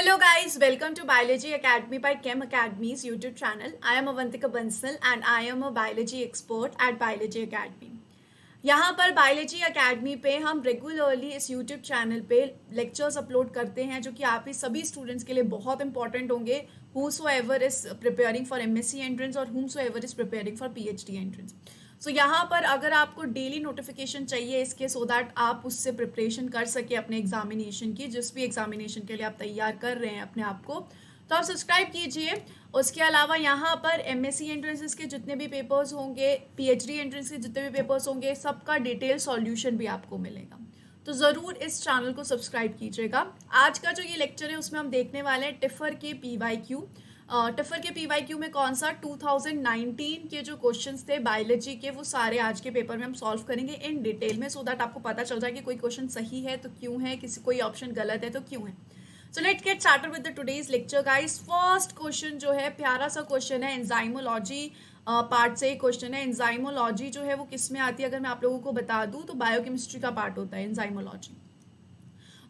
Hello guys, welcome to Biology Academy by Chem Academy's YouTube channel. I am Avantika Bansal and I am a biology expert at Biology Academy. यहाँ पर biology academy पे हम regularly इस YouTube channel पे lectures upload करते हैं जो कि आप ही सभी स्टूडेंट्स के लिए बहुत इंपॉर्टेंट होंगे whosoever is preparing for MSc entrance और whomsoever is preparing for PhD entrance. सो यहाँ पर अगर आपको डेली नोटिफिकेशन चाहिए इसके सो दैट आप उससे प्रिपरेशन कर सके अपने एग्जामिनेशन की, जिस भी एग्जामिनेशन के लिए आप तैयार कर रहे हैं अपने आप को, तो आप सब्सक्राइब कीजिए। उसके अलावा यहाँ पर MSc एंट्रेंसेस के जितने भी पेपर्स होंगे, PhD एंट्रेंस के जितने भी पेपर्स होंगे, सबका डिटेल सॉल्यूशन भी आपको मिलेगा। तो ज़रूर इस चैनल को सब्सक्राइब कीजिएगा। आज का जो ये लेक्चर है उसमें हम देखने वाले हैं टिफर के PYQ। टिफर के PYQ में कौन सा 2019 के जो क्वेश्चंस थे बायोलॉजी के, वो सारे आज के पेपर में हम सॉल्व करेंगे इन डिटेल में, सो दैट आपको पता चल जाए कि कोई क्वेश्चन सही है तो क्यों है, कोई ऑप्शन गलत है तो क्यों है। So let's get started with the today's lecture guys. First question जो है प्यारा सा क्वेश्चन है, एंजाइमोलॉजी पार्ट से क्वेश्चन है। एंजाइमोलॉजी जो है वो किस में आती है अगर मैं आप लोगों को बता दूं तो बायोकेमिस्ट्री का पार्ट होता है एंजाइमोलॉजी।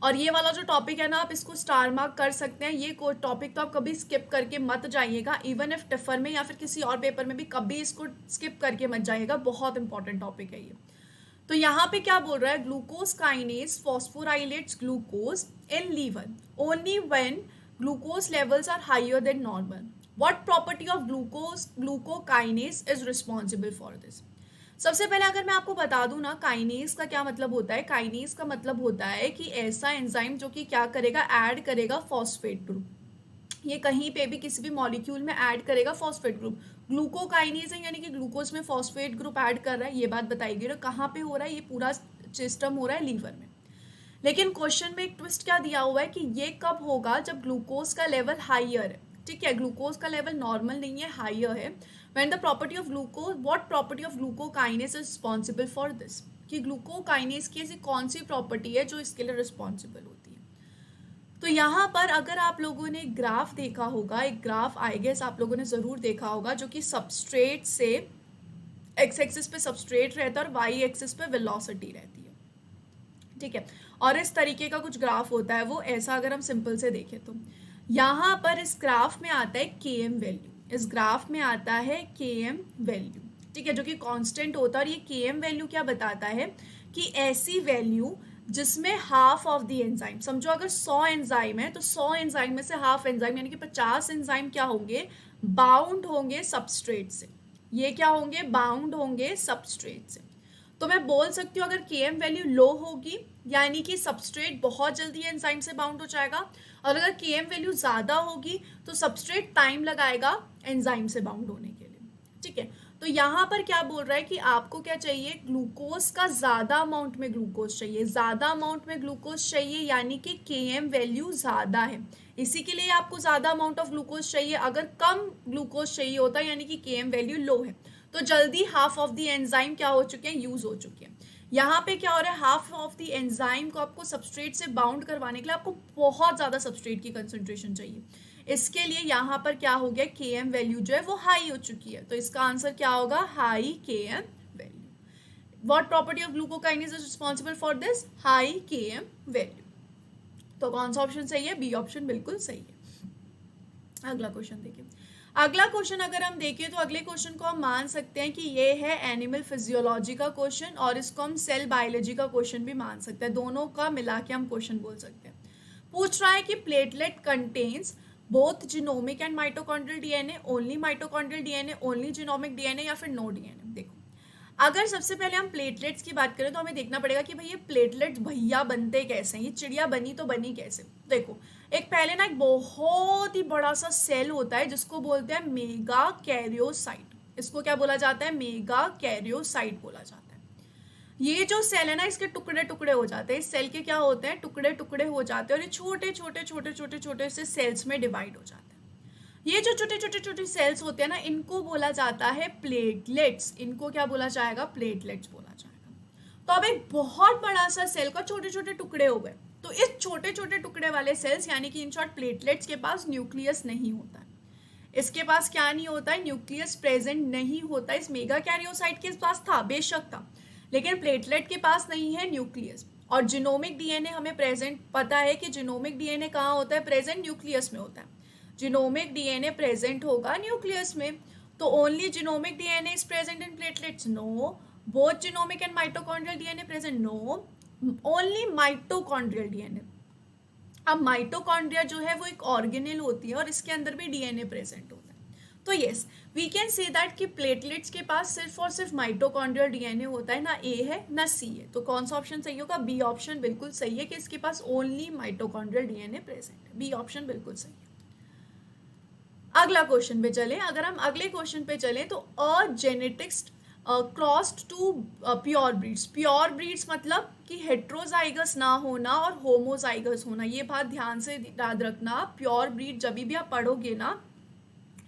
और ये वाला जो टॉपिक है ना, आप इसको स्टार मार्क कर सकते हैं। ये टॉपिक तो आप कभी स्किप करके मत जाइएगा, इवन इफ टिफर में या फिर किसी और पेपर में भी कभी इसको स्किप करके मत जाइएगा, बहुत इंपॉर्टेंट टॉपिक है ये। तो यहाँ पे क्या बोल रहा है, glucose kinase phosphorylates glucose in liver only when glucose levels are higher than normal. What property of glucokinase is responsible for this. सबसे पहले अगर मैं आपको बता दूं ना, काइनेज का क्या मतलब होता है। काइनेज का मतलब होता है कि ऐसा एंजाइम जो कि क्या करेगा, ऐड करेगा फॉस्फेट ग्रुप। ये कहीं पे भी किसी भी मॉलिक्यूल में ऐड करेगा फॉस्फेट ग्रुप। ग्लूकोकाइनेज है यानी कि ग्लूकोज में फॉस्फेट ग्रुप ऐड कर रहा है। ये बात बताएगी ना कहाँ पे हो रहा है, ये पूरा सिस्टम हो रहा है लीवर में। लेकिन क्वेश्चन में एक ट्विस्ट क्या दिया हुआ है कि ये कब होगा, जब ग्लूकोज का लेवल हाइयर है। ठीक है, ग्लूकोज का लेवल नॉर्मल नहीं है, हाइयर है। When the property of glucose, what property of glucokinase is responsible for this? कि ग्लूकोकाइनेज की ऐसी कौन सी प्रॉपर्टी है जो इसके लिए रिस्पॉन्सिबल होती है। तो यहाँ पर अगर आप लोगों ने एक ग्राफ देखा होगा, एक ग्राफ आई गेस आप लोगों ने ज़रूर देखा होगा, जो कि सबस्ट्रेट से एक्स एक्सिस पे सबस्ट्रेट रहता है और वाई एक्सिस पे वेलोसिटी रहती है। ठीक है, और इस तरीके का कुछ ग्राफ होता है वो ऐसा। अगर हम सिंपल से देखें तो यहाँ पर इस ग्राफ में आता है Km वैल्यू, इस ग्राफ में आता है Km वैल्यू। ठीक है, जो कि कांस्टेंट होता है। और ये Km वैल्यू क्या बताता है कि ऐसी वैल्यू जिसमें हाफ ऑफ द एंजाइम, समझो अगर 100 एंजाइम है तो 100 एंजाइम में से हाफ एंजाइम यानी कि 50 एंजाइम क्या होंगे, बाउंड होंगे सबस्ट्रेट से। ये क्या होंगे, बाउंड होंगे सबस्ट्रेट से। तो मैं बोल सकती हूँ अगर Km वैल्यू लो होगी यानी कि सबस्ट्रेट बहुत जल्दी एंजाइम से बाउंड हो जाएगा, और अगर Km वैल्यू ज़्यादा होगी तो सबस्ट्रेट टाइम लगाएगा एंजाइम से बाउंड होने के लिए। ठीक है, तो यहाँ पर क्या बोल रहा है कि आपको क्या चाहिए, ग्लूकोज का ज़्यादा अमाउंट में ग्लूकोज चाहिए, ज़्यादा अमाउंट में ग्लूकोज चाहिए यानी कि Km वैल्यू ज़्यादा है, इसी के लिए आपको ज़्यादा अमाउंट ऑफ ग्लूकोज चाहिए। अगर कम ग्लूकोज चाहिए होता है यानी कि Km वैल्यू लो है, तो जल्दी हाफ ऑफ द एंजाइम क्या हो चुके हैं, यूज हो चुके हैं। यहाँ पे क्या हो रहा है, हाफ ऑफ द एंजाइम को आपको सबस्ट्रेट से बाउंड करवाने के लिए आपको बहुत ज़्यादा सबस्ट्रेट की कंसंट्रेशन चाहिए। इसके लिए यहाँ पर क्या हो गया, Km वैल्यू जो है वो हाई हो चुकी है। तो इसका आंसर क्या होगा, high Km value. What property of glucokinase is responsible for this, high Km value. तो कौन सा ऑप्शन सही है, बी ऑप्शन बिल्कुल सही है। अगला क्वेश्चन देखिए। अगला क्वेश्चन अगर हम देखें तो अगले क्वेश्चन को हम मान सकते हैं कि ये है एनिमल फिजियोलॉजी का क्वेश्चन, और इसको हम सेल बायोलॉजी का क्वेश्चन भी मान सकते हैं। दोनों का मिला के हम क्वेश्चन बोल सकते हैं। पूछ रहा है कि platelet contains both genomic and mitochondrial DNA, only mitochondrial DNA, only genomic DNA या फिर नो डीएनए। देखो, अगर सबसे पहले हम प्लेटलेट्स की बात करें तो हमें देखना पड़ेगा कि भाई ये प्लेटलेट्स भैया बनते कैसे हैं, ये चिड़िया बनी तो बनी कैसे। देखो, एक पहले ना एक बहुत ही बड़ा सा सेल होता है जिसको बोलते हैं मेगा कैरियोसाइट। इसको क्या बोला जाता है, मेगा कैरियोसाइट बोला जाता है। ये जो सेल है ना, इसके टुकड़े टुकड़े हो जाते हैं। इस सेल के क्या होते हैं, टुकड़े टुकड़े हो जाते हैं और ये छोटे छोटे छोटे छोटे छोटे से सेल्स में डिवाइड हो जाते हैं। ये जो छोटे छोटे छोटे सेल्स होते हैं ना, इनको बोला जाता है प्लेटलेट्स। इनको क्या बोला जाएगा, प्लेटलेट्स बोला जाएगा। तो अब एक बहुत बड़ा सा सेल का छोटे छोटे टुकड़े हो गए, तो इस छोटे छोटे टुकड़े वाले सेल्स यानी कि इन शॉर्ट प्लेटलेट्स के पास न्यूक्लियस नहीं होता है। इसके पास क्या नहीं होता है, न्यूक्लियस प्रेजेंट नहीं होता। इस मेगा कैरियोसाइट के पास था, बेशक था, लेकिन प्लेटलेट के पास नहीं है न्यूक्लियस। और जिनोमिक डीएनए हमें प्रेजेंट पता है कि जिनोमिक डीएनए कहाँ होता है, प्रेजेंट न्यूक्लियस में होता है। जिनोमिक डीएनए प्रेजेंट होगा न्यूक्लियस में। तो only genomic DNA is present in platelets, no. Both genomic and mitochondrial DNA present, no. Only mitochondrial DNA. अब माइटोकॉन्ड्रिया जो है वो एक ऑर्गेनेल होती है और इसके अंदर भी डीएनए प्रेजेंट होता है। तो yes, we can say that कि प्लेटलेट्स के पास सिर्फ और सिर्फ माइटोकॉन्ड्रियल डीएनए होता है, ना ए है ना सी है। तो कौन सा ऑप्शन सही होगा, बी ऑप्शन बिल्कुल सही है कि इसके पास ओनली माइटोकॉन्ड्रियल डीएनए प्रेजेंट है। बी ऑप्शन बिल्कुल सही है। अगला क्वेश्चन पे चले। अगर हम अगले क्वेश्चन पे चले तो a genetics crossed two pure breeds. Pure breeds मतलब कि हेट्रोजाइगस ना होना और होमोजाइगस होना। ये बात ध्यान से याद रखना। प्योर ब्रीड जब भी आप पढ़ोगे ना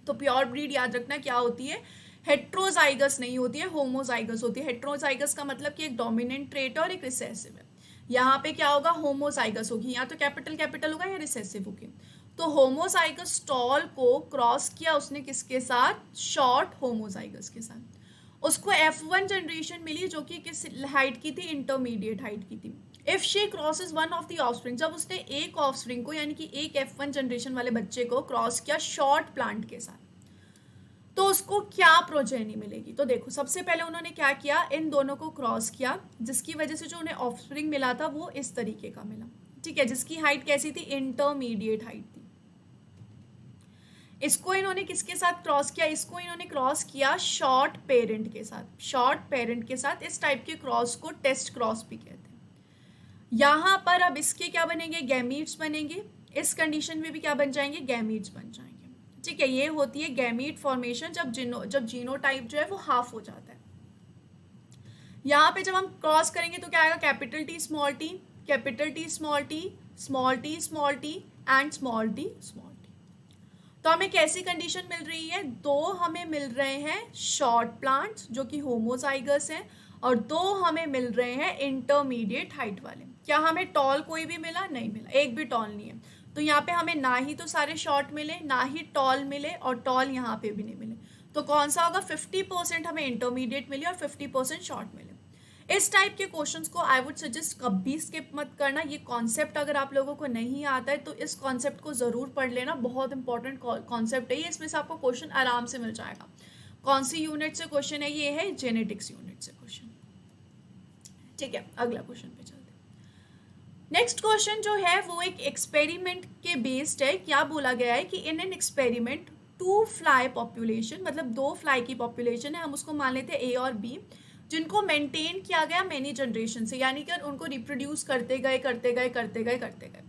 तो प्योर ब्रीड याद रखना क्या होती है, हेट्रोजाइगस नहीं होती है, होमोजाइगस होती है। हेट्रोजाइगस का मतलब कि एक डोमिनेंट ट्रेट और एक रिसेसिव है। यहाँ पे क्या होगा, होमोजाइगस होगी। या तो कैपिटल कैपिटल होगा या रिसेसिव होगी। तो होमोजाइगस टॉल को क्रॉस किया उसने किसके साथ, शॉर्ट होमोजाइगस के साथ। उसको F1 जनरेशन मिली जो कि किस हाइट की थी, इंटरमीडिएट हाइट की थी। If she crosses one of the offspring, जब उसने एक ऑफस्प्रिंग को यानी कि एक F1 जनरेशन वाले बच्चे को क्रॉस किया शॉर्ट प्लांट के साथ, तो उसको क्या प्रोजेनी मिलेगी। तो देखो सबसे पहले उन्होंने क्या किया, इन दोनों को क्रॉस किया जिसकी वजह से जो उन्हें ऑफस्प्रिंग मिला था वो इस तरीके का मिला, ठीक है, जिसकी हाइट कैसी थी, इंटरमीडिएट हाइट थी। इसको इन्होंने किसके साथ क्रॉस किया, इसको इन्होंने क्रॉस किया शॉर्ट पेरेंट के साथ। शॉर्ट पेरेंट के साथ इस टाइप के क्रॉस को टेस्ट क्रॉस भी कहते हैं। यहाँ पर अब इसके क्या बनेंगे, गैमीट्स बनेंगे। इस कंडीशन में भी क्या बन जाएंगे, गैमीट्स बन जाएंगे, ठीक है। ये होती है गैमीट फॉर्मेशन जब जीनोटाइप जो है वो हाफ हो जाता है। यहाँ पे जब हम क्रॉस करेंगे तो क्या आएगा, capital T small T, capital T small T, small T small T and small T small T. तो हमें कैसी कंडीशन मिल रही है, दो हमें मिल रहे हैं शॉर्ट प्लांट्स जो कि होमोजाइगस हैं और दो हमें मिल रहे हैं इंटरमीडिएट हाइट वाले। क्या हमें टॉल कोई भी मिला, नहीं मिला, एक भी टॉल नहीं है। तो यहाँ पे हमें ना ही तो सारे शॉर्ट मिले ना ही टॉल मिले और टॉल यहाँ पे भी नहीं मिले। तो कौन सा होगा, 50% हमें इंटरमीडिएट मिले और 50% शॉर्ट मिले। इस टाइप के क्वेश्चंस को आई वुड सजेस्ट कभी स्किप मत करना। ये कॉन्सेप्ट अगर आप लोगों को नहीं आता है तो इस कॉन्सेप्ट को ज़रूर पढ़ लेना, बहुत इंपॉर्टेंट कॉन्सेप्ट है ये। इसमें से आपको क्वेश्चन आराम से मिल जाएगा। कौन सी यूनिट से क्वेश्चन है, ये है जेनेटिक्स यूनिट से क्वेश्चन, ठीक है। अगला क्वेश्चन पे चलते हैं। नेक्स्ट क्वेश्चन जो है वो एक एक्सपेरिमेंट के बेस्ड है। क्या बोला गया है कि इन एन एक्सपेरिमेंट 2 फ्लाई पॉपुलेशन, मतलब 2 फ्लाई की पॉपुलेशन है, हम उसको मान लेते हैं ए और बी, जिनको मेंटेन किया गया मेनी जनरेशन से, यानी कि उनको रिप्रोड्यूस करते गए करते गए करते गए करते गए।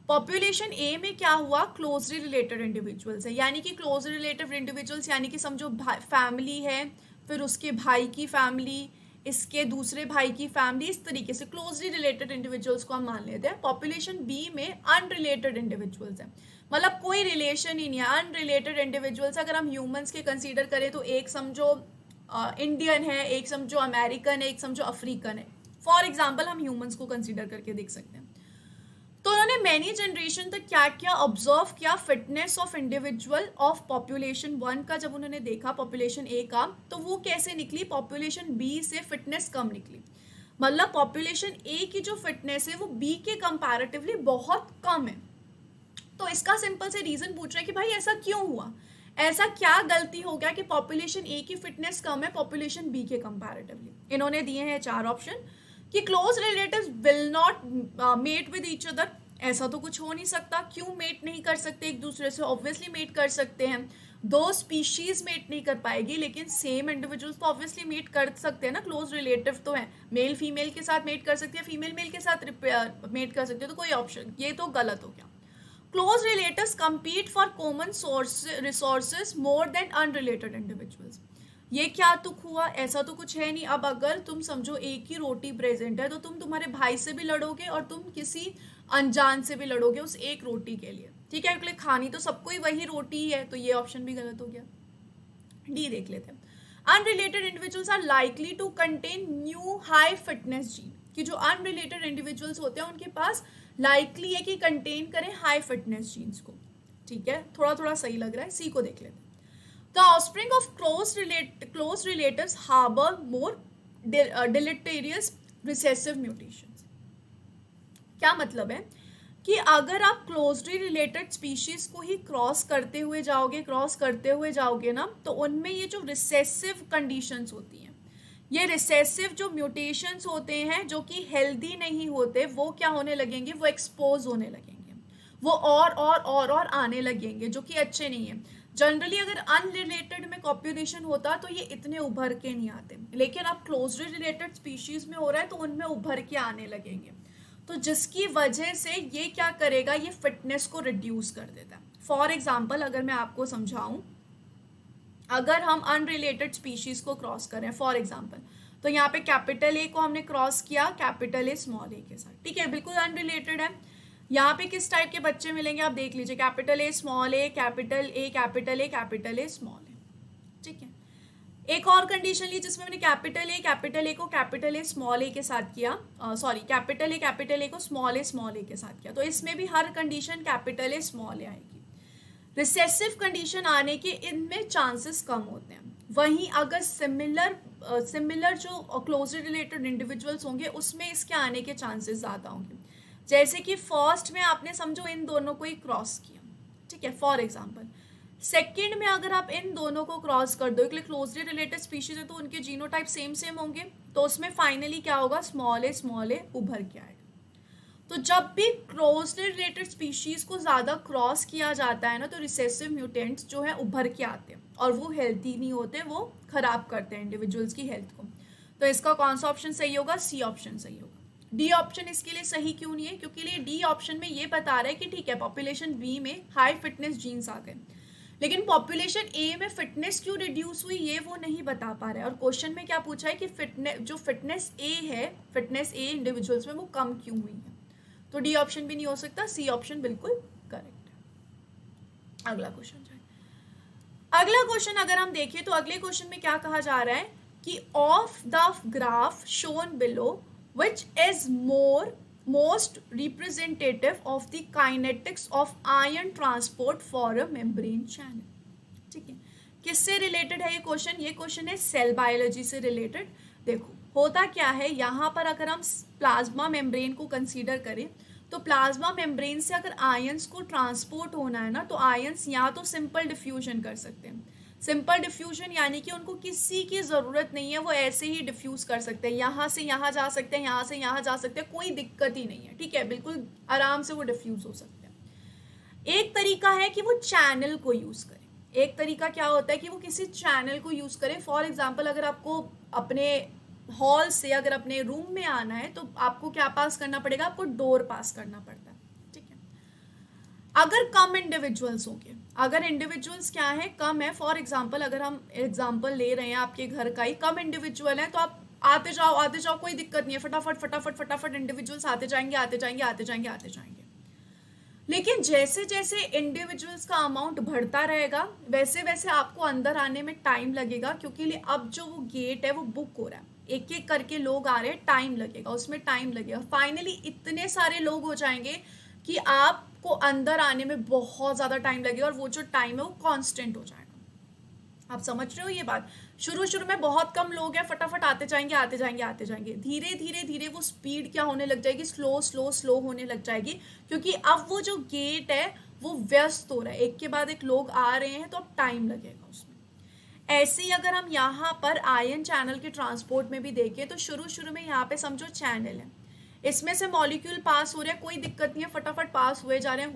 पॉपुलेशन ए में क्या हुआ, क्लोजली रिलेटेड इंडिविजुअल्स है, यानी कि क्लोजली रिलेटेड इंडिविजुअल्स यानी कि समझो फैमिली है, फिर उसके भाई की फैमिली, इसके दूसरे भाई की फैमिली, इस तरीके से क्लोजली रिलेटेड इंडिविजुअल्स को हम मान लेते हैं। पॉपुलेशन बी में अनरिलेटेड इंडिविजुअल्स है, मतलब कोई रिलेशन ही नहीं है, अनरिलेटेड इंडिविजुअल्स। अगर हम ह्यूमंस के कंसीडर करें तो एक समझो इंडियन है, एक समझो अमेरिकन है, एक समझो अफ्रीकन है। फॉर एग्जाम्पल हम ह्यूमंस को कंसीडर करके देख सकते हैं। तो उन्होंने मैनी जनरेशन तक क्या किया, ऑब्जर्व किया fitness of individual of population 1 का। जब उन्होंने देखा पॉपुलेशन ए का तो वो कैसे निकली, पॉपुलेशन बी से फिटनेस कम निकली। मतलब पॉपुलेशन ए की जो फिटनेस है वो बी के कंपैरेटिवली बहुत कम है। तो इसका सिंपल से रीजन पूछ रहे हैं कि भाई ऐसा क्यों हुआ, ऐसा क्या गलती हो गया कि पॉपुलेशन ए की फिटनेस कम है पॉपुलेशन बी के कंपैरेटिवली। इन्होंने दिए हैं 4 ऑप्शन कि close relatives will not mate with each other. ऐसा तो कुछ हो नहीं सकता, क्यों मेट नहीं कर सकते एक दूसरे से, ऑब्वियसली मेट कर सकते हैं। 2 स्पीशीज मेट नहीं कर पाएगी लेकिन सेम इंडिविजुअल्स तो ऑब्वियसली मेट कर सकते हैं ना, क्लोज रिलेटिव तो है। मेल फीमेल के साथ मेट कर सकती है, फीमेल मेल के साथ मेट कर सकती है, तो कोई ऑप्शन ये तो गलत हो गया। Close relatives compete for common resources more than unrelated individuals। ये क्या तुक हुआ, ऐसा तो कुछ है नहीं। अब अगर तुम समझो एक ही रोटी प्रेजेंट है तो तुम तुम्हारे भाई से भी लड़ोगे और तुम किसी अनजान से भी लड़ोगे उस एक रोटी के लिए, ठीक है, क्योंकि खानी तो सबको ही वही रोटी है। तो ये ऑप्शन भी गलत हो गया। डी देख लेते हैं। Unrelated individuals are likely to contain new high fitness gene, कि जो अनरिलेटेड इंडिविजुअल्स होते हैं उनके पास लाइकली है कि कंटेन करें हाई फिटनेस जीन्स को, ठीक है, थोड़ा थोड़ा सही लग रहा है। सी को देख लेते हैं। The offspring of close relatives harbour more deleterious recessive mutations. क्या मतलब है कि अगर आप क्लोजली रिलेटेड स्पीशीज को ही क्रॉस करते हुए जाओगे ना, तो उनमें ये जो रिसेसिव कंडीशंस होती हैं, ये रिसेसिव जो म्यूटेशंस होते हैं जो कि हेल्दी नहीं होते, वो क्या होने लगेंगे, वो एक्सपोज होने लगेंगे, वो और आने लगेंगे, जो कि अच्छे नहीं है। जनरली अगर अनरिलेटेड में कॉपुलेशन होता तो ये इतने उभर के नहीं आते, लेकिन अब क्लोजली रिलेटेड स्पीशीज में हो रहा है तो उनमें उभर के आने लगेंगे, तो जिसकी वजह से ये क्या करेगा, ये फिटनेस को रिड्यूस कर देता है। फॉर एग्जाम्पल अगर मैं आपको समझाऊं, अगर हम अनरिलेटेड स्पीशीज को क्रॉस करें फॉर एग्जाम्पल, तो यहाँ पे कैपिटल ए को हमने क्रॉस किया कैपिटल ए स्मॉल ए के साथ, ठीक है, बिल्कुल अनरिलेटेड है। यहाँ पे किस टाइप के बच्चे मिलेंगे आप देख लीजिए, capital A small a capital A capital A capital A small a, ठीक है। एक और कंडीशन ली जिसमें मैंने कैपिटल ए को कैपिटल ए स्मॉल ए के साथ किया, सॉरी कैपिटल ए को स्मॉल ए के साथ किया, तो इसमें भी हर कंडीशन कैपिटल ए स्मॉल ए आएगी। रिसेसिव कंडीशन आने के इनमें चांसेस कम होते हैं। वहीं अगर सिमिलर जो क्लोजली रिलेटेड इंडिविजुअल्स होंगे उसमें इसके आने के चांसेस ज़्यादा होंगे। जैसे कि फर्स्ट में आपने समझो इन दोनों को ही क्रॉस किया, ठीक है, फॉर एग्जाम्पल। सेकेंड में अगर आप इन दोनों को क्रॉस कर दो, इसलिए क्लोजली रिलेटेड स्पीशीज है तो उनके जीनोटाइप सेम होंगे, तो उसमें फाइनली क्या होगा, स्मॉल ए उभर के आएगा। तो जब भी क्लोजली रिलेटेड स्पीशीज को ज़्यादा क्रॉस किया जाता है ना, तो रिसेसिव म्यूटेंट्स जो है उभर के आते हैं और वो हेल्थी नहीं होते, वो खराब करते हैं इंडिविजुअल्स की हेल्थ को। तो इसका कौन सा ऑप्शन सही होगा, सी ऑप्शन सही होगा। डी ऑप्शन इसके लिए सही क्यों नहीं है, क्योंकि ये डी ऑप्शन में ये बता रहा है कि ठीक है पॉपुलेशन बी में हाई फिटनेस जीन्स आ गए, लेकिन पॉपुलेशन ए में फिटनेस क्यों रिड्यूस हुई ये वो नहीं बता पा रहा है। और क्वेश्चन में क्या पूछा है कि फिटनेस ए इंडिविजुअल्स में वो कम क्यों हुई है। तो डी ऑप्शन भी नहीं हो सकता, सी ऑप्शन बिल्कुल करेक्ट है। अगला क्वेश्चन जाए। अगला क्वेश्चन अगर हम देखें तो अगले क्वेश्चन में क्या कहा जा रहा है कि of the graph shown below which is most representative of the kinetics of ion transport for a membrane channel, ठीक है। किससे रिलेटेड है ये क्वेश्चन है सेल बायोलॉजी से रिलेटेड। देखो होता क्या है, यहाँ पर अगर हम प्लाज्मा मेम्ब्रेन को कंसीडर करें तो प्लाज्मा मेम्ब्रेन से अगर आयंस को ट्रांसपोर्ट होना है ना, तो आयंस या तो सिंपल डिफ्यूजन कर सकते हैं। सिंपल डिफ्यूजन यानी कि उनको किसी की ज़रूरत नहीं है, वो ऐसे ही डिफ्यूज़ कर सकते हैं, यहाँ से यहाँ जा सकते हैं, यहाँ से यहाँ जा सकते हैं, कोई दिक्कत ही नहीं है, ठीक है, बिल्कुल आराम से वो डिफ्यूज़ हो सकते हैं। एक तरीका है कि वो चैनल को यूज़ करें, एक तरीका क्या होता है कि वो किसी चैनल को यूज़ करें। फॉर एग्जाम्पल अगर आपको अपने हॉल से अगर अपने रूम में आना है तो आपको क्या पास करना पड़ेगा, आपको डोर पास करना पड़ता है, ठीक है। अगर कम इंडिविजुअल्स होंगे, अगर इंडिविजुअल्स क्या है कम है, फॉर एग्जांपल अगर हम एग्जांपल ले रहे हैं आपके घर का ही, कम इंडिविजुअल है तो आप आते जाओ कोई दिक्कत नहीं है, फटाफट इंडिविजुअल्स आते जाएंगे। लेकिन जैसे जैसे इंडिविजुअल्स का अमाउंट बढ़ता रहेगा वैसे वैसे आपको अंदर आने में टाइम लगेगा, क्योंकि अब जो वो गेट है वो बुक हो रहा है, एक एक करके लोग आ रहे हैं, टाइम लगेगा। फाइनली इतने सारे लोग हो जाएंगे कि आपको अंदर आने में बहुत ज़्यादा टाइम लगेगा और वो जो टाइम है वो कांस्टेंट हो जाएगा। आप समझ रहे हो ये बात। शुरू में बहुत कम लोग हैं, फटाफट आते जाएंगे। धीरे वो स्पीड क्या होने लग जाएगी, स्लो होने लग जाएगी, क्योंकि अब वो जो गेट है वो व्यस्त हो रहा है, एक के बाद एक लोग आ रहे हैं, तो अब टाइम लगेगा उसमें। ऐसे ही अगर हम यहाँ पर आयन चैनल के ट्रांसपोर्ट में भी देखें तो शुरू में यहाँ पे समझो चैनल है, इसमें से मॉलिक्यूल पास हो रहे हैं, कोई दिक्कत नहीं है, फटाफट पास हुए जा रहे हैं।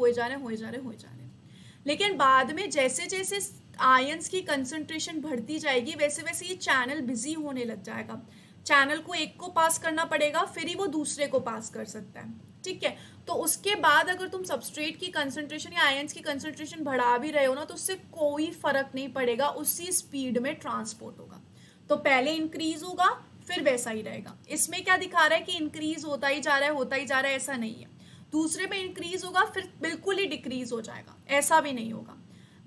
लेकिन बाद में जैसे जैसे आयंस की कंसंट्रेशन बढ़ती जाएगी वैसे वैसे ये चैनल बिजी होने लग जाएगा। चैनल को एक को पास करना पड़ेगा, फिर ही वो दूसरे को पास कर सकता है, ठीक है। तो उसके बाद अगर तुम सबस्ट्रेट की कंसंट्रेशन या आयंस की कंसंट्रेशन बढ़ा भी रहे हो ना, तो उससे कोई फर्क नहीं पड़ेगा, उसी स्पीड में ट्रांसपोर्ट होगा। तो पहले इंक्रीज होगा फिर वैसा ही रहेगा। इसमें क्या दिखा रहा है कि इंक्रीज होता ही जा रहा है, ऐसा नहीं है। दूसरे में इंक्रीज होगा फिर बिल्कुल ही डिक्रीज हो जाएगा, ऐसा भी नहीं होगा,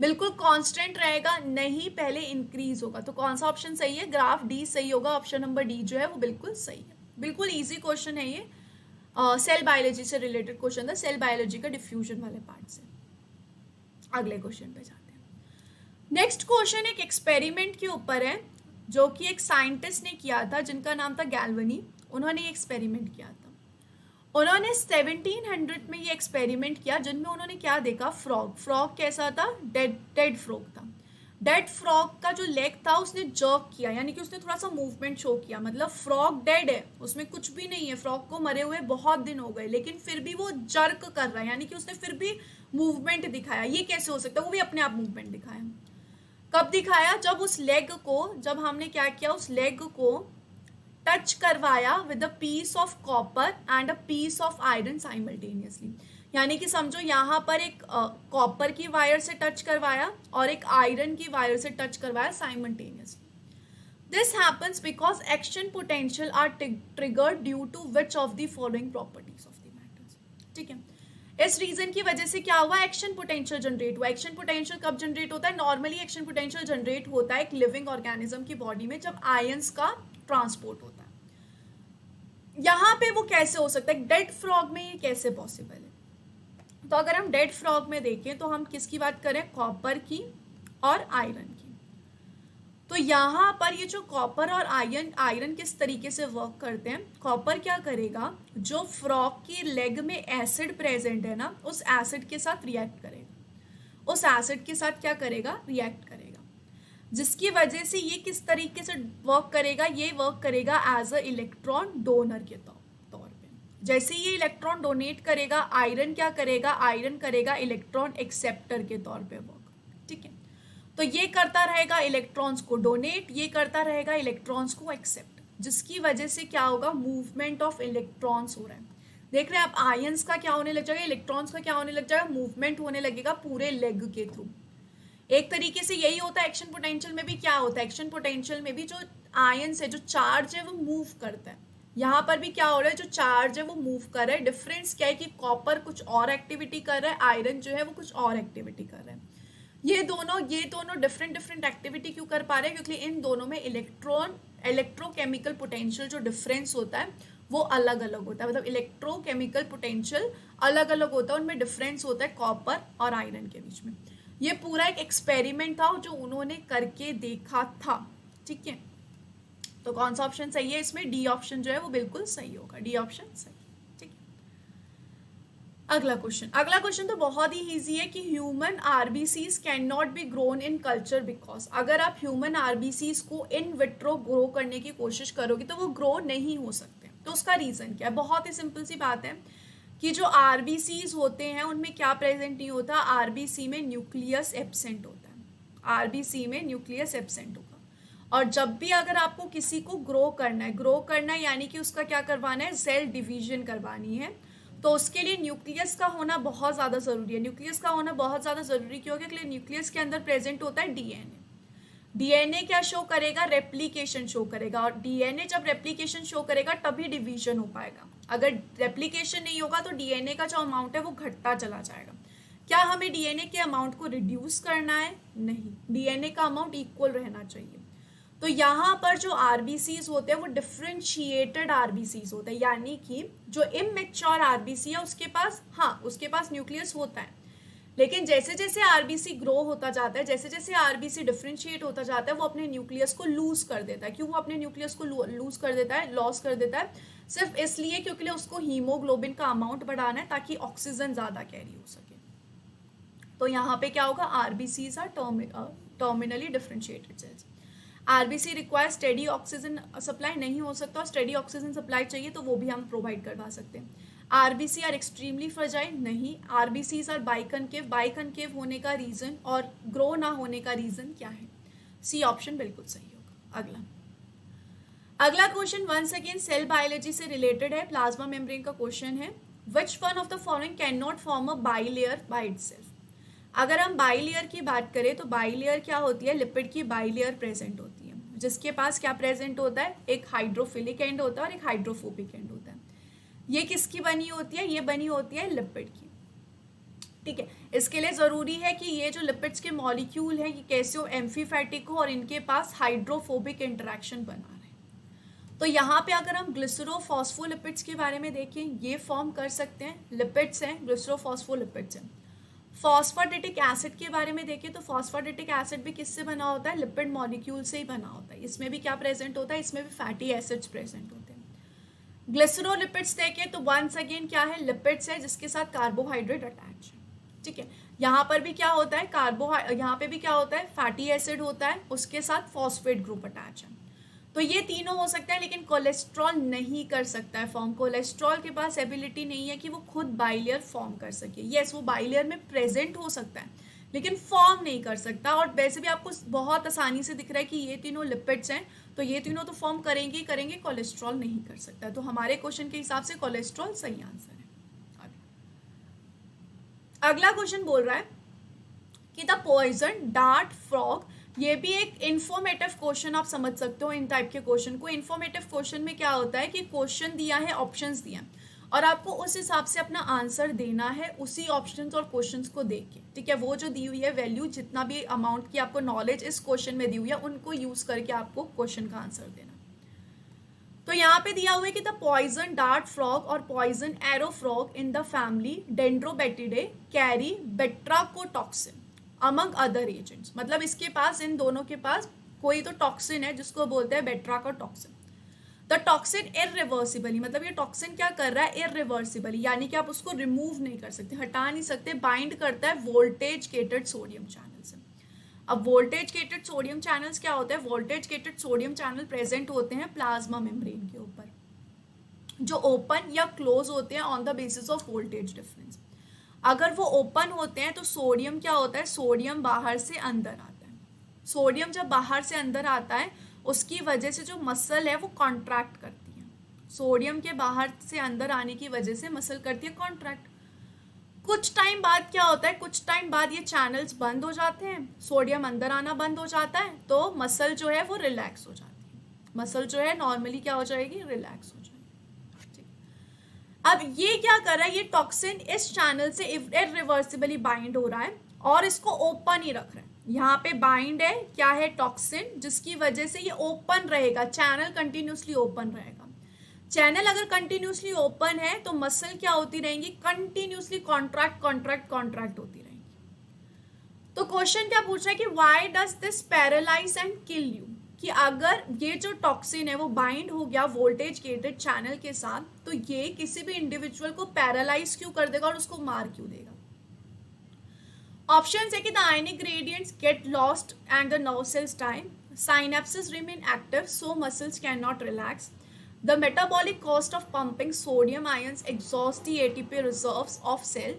बिल्कुल कांस्टेंट रहेगा, नहीं पहले इंक्रीज होगा। तो कौन सा ऑप्शन सही है, ग्राफ डी सही होगा, ऑप्शन नंबर डी जो है वो बिल्कुल सही है। बिल्कुल इजी क्वेश्चन है ये, सेल बायोलॉजी से रिलेटेड क्वेश्चन था, सेल बायोलॉजी का डिफ्यूजन वाले पार्ट से। अगले क्वेश्चन पे जाते हैं। नेक्स्ट क्वेश्चन एक एक्सपेरिमेंट के ऊपर है जो कि एक साइंटिस्ट ने किया था जिनका नाम था गैल्वनी। उन्होंने एक्सपेरिमेंट किया था। उन्होंने 1700 में ये एक्सपेरिमेंट किया जिनमें उन्होंने क्या देखा, फ्रॉग कैसा था, डेड फ्रॉग था। डेड फ्रॉग का जो लेग था उसने जर्क किया, यानी कि उसने थोड़ा सा मूवमेंट शो किया, मतलब फ्रॉग डेड है, उसमें कुछ भी नहीं है, फ्रॉग को मरे हुए बहुत दिन हो गए, लेकिन फिर भी वो जर्क कर रहा है, यानी कि उसने फिर भी मूवमेंट दिखाया। ये कैसे हो सकता है, वो भी अपने आप मूवमेंट दिखाया। कब दिखाया, जब उस लेग को, जब हमने क्या किया, उस लेग को टच करवाया with a piece of copper and a piece of iron simultaneously. यानी कि समझो यहाँ पर एक कॉपर की वायर से टच करवाया और एक आयरन की वायर से टच करवाया simultaneously. This happens because action potential are triggered due to which of the following properties of the matters. ठीक है, इस रीजन की वजह से क्या हुआ, एक्शन पोटेंशियल जनरेट हुआ। एक्शन पोटेंशियल कब जनरेट होता है, नॉर्मली एक्शन पोटेंशियल जनरेट होता है एक लिविंग ऑर्गेनिज्म की बॉडी में जब आयंस का ट्रांसपोर्ट होता है। यहाँ पे वो कैसे हो सकता है, डेड फ्रॉग में ये कैसे पॉसिबल है। तो अगर हम डेड फ्रॉग में देखें तो हम किसकी बात करें, कॉपर की और आयरन की। तो यहाँ पर ये जो कॉपर और आयरन किस तरीके से वर्क करते हैं, कॉपर क्या करेगा, जो फ्रॉग की लेग में एसिड प्रेजेंट है ना, उस एसिड के साथ रिएक्ट करेगा, उस एसिड के साथ क्या करेगा, रिएक्ट करेगा, जिसकी वजह से ये किस तरीके से वर्क करेगा, ये वर्क करेगा एज अ इलेक्ट्रॉन डोनर के तौर पे। जैसे ये इलेक्ट्रॉन डोनेट करेगा, आयरन क्या करेगा, आयरन करेगा इलेक्ट्रॉन एक्सेप्टर के तौर पे वर्क। ठीक है, तो ये करता रहेगा इलेक्ट्रॉन्स को डोनेट, ये करता रहेगा इलेक्ट्रॉन्स को एक्सेप्ट, जिसकी वजह से क्या होगा, मूवमेंट ऑफ इलेक्ट्रॉन्स हो रहा है। देख रहे हैं आप, आयंस का क्या होने लग जाएगा, इलेक्ट्रॉन्स का क्या होने लग जाएगा, मूवमेंट होने लगेगा पूरे लेग के थ्रू। एक तरीके से यही होता है एक्शन पोटेंशियल में भी। क्या होता है एक्शन पोटेंशियल में भी, जो आयंस है, जो चार्ज है, वो मूव करता है। यहाँ पर भी क्या हो रहा है, जो चार्ज है वो मूव कर रहा है। डिफरेंस क्या है कि कॉपर कुछ और एक्टिविटी कर रहा है, आयरन जो है वो कुछ और एक्टिविटी कर रहा है। ये दोनों डिफरेंट एक्टिविटी क्यों कर पा रहे हैं, क्योंकि इन दोनों में इलेक्ट्रोकेमिकल पोटेंशियल जो डिफरेंस होता है वो अलग अलग होता है। मतलब इलेक्ट्रोकेमिकल पोटेंशियल अलग अलग होता है, उनमें डिफरेंस होता है कॉपर और आयरन के बीच में। ये पूरा एक एक्सपेरिमेंट था जो उन्होंने करके देखा था। ठीक है, तो कौन सा ऑप्शन सही है इसमें, डी ऑप्शन जो है वो बिल्कुल सही होगा, डी ऑप्शन सही। ठीक है, अगला क्वेश्चन तो बहुत ही इजी है कि human RBCs can not be grown in culture because. अगर आप ह्यूमन आरबीसीज को इन विट्रो ग्रो करने की कोशिश करोगे तो वो ग्रो नहीं हो सकते। तो उसका रीजन क्या है, बहुत ही सिंपल सी बात है कि जो आरबीसीज होते हैं उनमें क्या प्रेजेंट नहीं होता, आरबीसी में न्यूक्लियस एब्सेंट होता है, आरबीसी में न्यूक्लियस एब्सेंट होगा। और जब भी अगर आपको किसी को ग्रो करना है यानी कि उसका क्या करवाना है, सेल डिवीजन करवानी है, तो उसके लिए न्यूक्लियस का होना बहुत ज़्यादा ज़रूरी है। न्यूक्लियस का होना बहुत ज़्यादा ज़रूरी क्यों है, क्योंकि न्यूक्लियस के अंदर प्रेजेंट होता है डीएनए। डीएनए क्या शो करेगा, रेप्लिकेशन शो करेगा, और डीएनए जब रेप्लिकेशन शो करेगा तभी डिवीजन हो पाएगा। अगर रेप्लिकेशन नहीं होगा तो डीएनए का जो अमाउंट है वो घटता चला जाएगा। क्या हमें डीएनए के अमाउंट को रिड्यूस करना है, नहीं, डीएनए का अमाउंट इक्वल रहना चाहिए। तो यहाँ पर जो आरबीसीज होते हैं वो डिफरेंशिएटेड आरबीसीज होते हैं, यानी कि जो इमैच्योर आरबीसी है उसके पास न्यूक्लियस होता है, लेकिन जैसे जैसे आरबीसी ग्रो होता जाता है, जैसे जैसे आरबीसी डिफरेंशिएट होता जाता है, वो अपने न्यूक्लियस को लूज कर देता है। क्यों वो अपने न्यूक्लियस को लूज कर देता है, लॉस कर देता है, सिर्फ इसलिए क्योंकि उसको हीमोग्लोबिन का अमाउंट बढ़ाना है ताकि ऑक्सीजन ज्यादा कैरी हो सके। तो यहाँ पे क्या होगा, RBCs are terminally differentiated cells. RBC require steady oxygen supply नहीं हो सकता, और स्टेडी ऑक्सीजन सप्लाई चाहिए तो वो भी हम प्रोवाइड करवा सकते हैं। आरबीसी आर एक्सट्रीमली फ्रजाइल, नहीं, आरबीसीज आर बाइकनकेव होने का रीजन और ग्रो ना होने का रीजन क्या है, सी ऑप्शन बिल्कुल सही होगा। अगला question once again cell biology से रिलेटेड है, प्लाज्मा मेम्ब्रेन का क्वेश्चन है। Which one of the following can not form a bilayer by itself. अगर हम बाइलेयर की बात करें तो बाइलेयर क्या होती है, लिपिड की बाइलेयर प्रेजेंट होती है, जिसके पास क्या प्रेजेंट होता है, एक हाइड्रोफिलिक एंड होता है और एक हाइड्रोफोबिक एंड होता है। ये किसकी बनी होती है, ये बनी होती है लिपिड की। ठीक है, इसके लिए जरूरी है कि ये जो लिपिड्स के मॉलिक्यूल है ये कैसे हो, एम्फीफैटिक हो और इनके पास हाइड्रोफोबिक इंटरेक्शन बना रहे। तो यहाँ पे अगर हम ग्लिसरोफॉस्फोलिपिड्स के बारे में देखें, ये फॉर्म कर सकते हैं, लिपिड्स हैं, ग्लिसरोफॉस्फोलिपिड्स हैं। फॉस्फेटिक एसिड के बारे में देखें तो फॉस्फेटिक एसिड भी किससे बना होता है, लिपिड मॉलिक्यूल से ही बना होता है। इसमें भी क्या प्रेजेंट होता है, इसमें भी फैटी एसिड्स प्रेजेंट होते हैं। ग्लिसरोलिपिड्स देखें तो वंस अगेन क्या है, लिपिड्स है जिसके साथ कार्बोहाइड्रेट अटैच है, ठीक है। यहाँ पर भी क्या होता है, यहाँ पे भी क्या होता है, फैटी एसिड होता है, उसके साथ फॉस्फेट ग्रुप अटैच है। तो ये तीनों हो सकता है, लेकिन कोलेस्ट्रॉल नहीं कर सकता है फॉर्म। कोलेस्ट्रॉल के पास एबिलिटी नहीं है कि वो खुद बाइलेयर फॉर्म कर सके। यस, वो बाइलेयर में प्रेजेंट हो सकता है लेकिन फॉर्म नहीं कर सकता। और वैसे भी आपको बहुत आसानी से दिख रहा है कि ये तीनों लिपिड्स हैं, तो ये तीनों तो फॉर्म करेंगे ही करेंगे, कोलेस्ट्रॉल नहीं कर सकता। तो हमारे क्वेश्चन के हिसाब से कोलेस्ट्रॉल सही आंसर है। अगला क्वेश्चन बोल रहा है कि द पॉइजन डार्ट फ्रॉग, ये भी एक इंफॉर्मेटिव क्वेश्चन आप समझ सकते हो इन टाइप के क्वेश्चन को। इंफॉर्मेटिव क्वेश्चन में क्या होता है कि क्वेश्चन दिया है, ऑप्शंस दिया और आपको उस हिसाब से अपना आंसर देना है उसी ऑप्शंस और क्वेश्चंस को देख के, ठीक है। वो जो दी हुई है वैल्यू, जितना भी अमाउंट की आपको नॉलेज इस क्वेश्चन में दी हुई है, उनको यूज करके आपको क्वेश्चन का आंसर देना। तो यहाँ पे दिया हुआ है कि द पॉइजन डार्ट फ्रॉग और poison arrow frog in the family Dendrobatidae carry batrachotoxin among other agents. मतलब इसके पास, इन दोनों के पास कोई तो टॉक्सिन है जिसको बोलते हैं बेट्राकोटॉक्सिन। द टॉक्सिन इररिवर्सिबली, मतलब ये टॉक्सिन क्या कर रहा है, इररिवर्सिबली, यानी कि आप उसको रिमूव नहीं कर सकते, हटा नहीं सकते। बाइंड करता है वोल्टेज गेटेड सोडियम चैनल से। अब वोल्टेज गेटेड सोडियम चैनल्स क्या होते हैं, voltage gated sodium channel present होते हैं प्लाज्मा मेम्ब्रेन के ऊपर, जो ओपन या क्लोज होते हैं on the basis of voltage difference. अगर वो ओपन होते हैं तो सोडियम क्या होता है, सोडियम बाहर से अंदर आता है। सोडियम जब बाहर से अंदर आता है उसकी वजह से जो मसल है वो कॉन्ट्रैक्ट करती है। सोडियम के बाहर से अंदर आने की वजह से मसल करती है कॉन्ट्रैक्ट। कुछ टाइम बाद क्या होता है, कुछ टाइम बाद ये चैनल्स बंद हो जाते हैं, सोडियम अंदर आना बंद हो जाता है, तो मसल जो है वो रिलैक्स हो जाती है। मसल जो है नॉर्मली क्या हो जाएगी, रिलैक्स हो जाएगी। अब ये क्या कर रहा है, ये टॉक्सिन इस चैनल से इररिवर्सिबली बाइंड हो रहा है और इसको ओपन ही रख रहा है। यहाँ पे बाइंड है, क्या है, टॉक्सिन, जिसकी वजह से ये ओपन रहेगा, चैनल कंटिन्यूसली ओपन रहेगा। चैनल अगर कंटिन्यूसली ओपन है तो मसल क्या होती रहेंगी, कंटिन्यूसली कॉन्ट्रैक्ट कॉन्ट्रैक्ट कॉन्ट्रैक्ट होती रहेंगी। तो क्वेश्चन क्या पूछ रहा है कि why does this paralyse and kill you, कि अगर ये जो टॉक्सिन है वो बाइंड हो गया वोल्टेज गेटेड चैनल के साथ, तो ये किसी भी इंडिविजुअल को पैरालाइज क्यों कर देगा और उसको मार क्यों देगा। ऑप्शन है कि the ionic gradients get lost and the nerve cells die, synapses remain active so muscles can not relax, the metabolic cost of pumping sodium ions exhausts the ATP reserves of cell,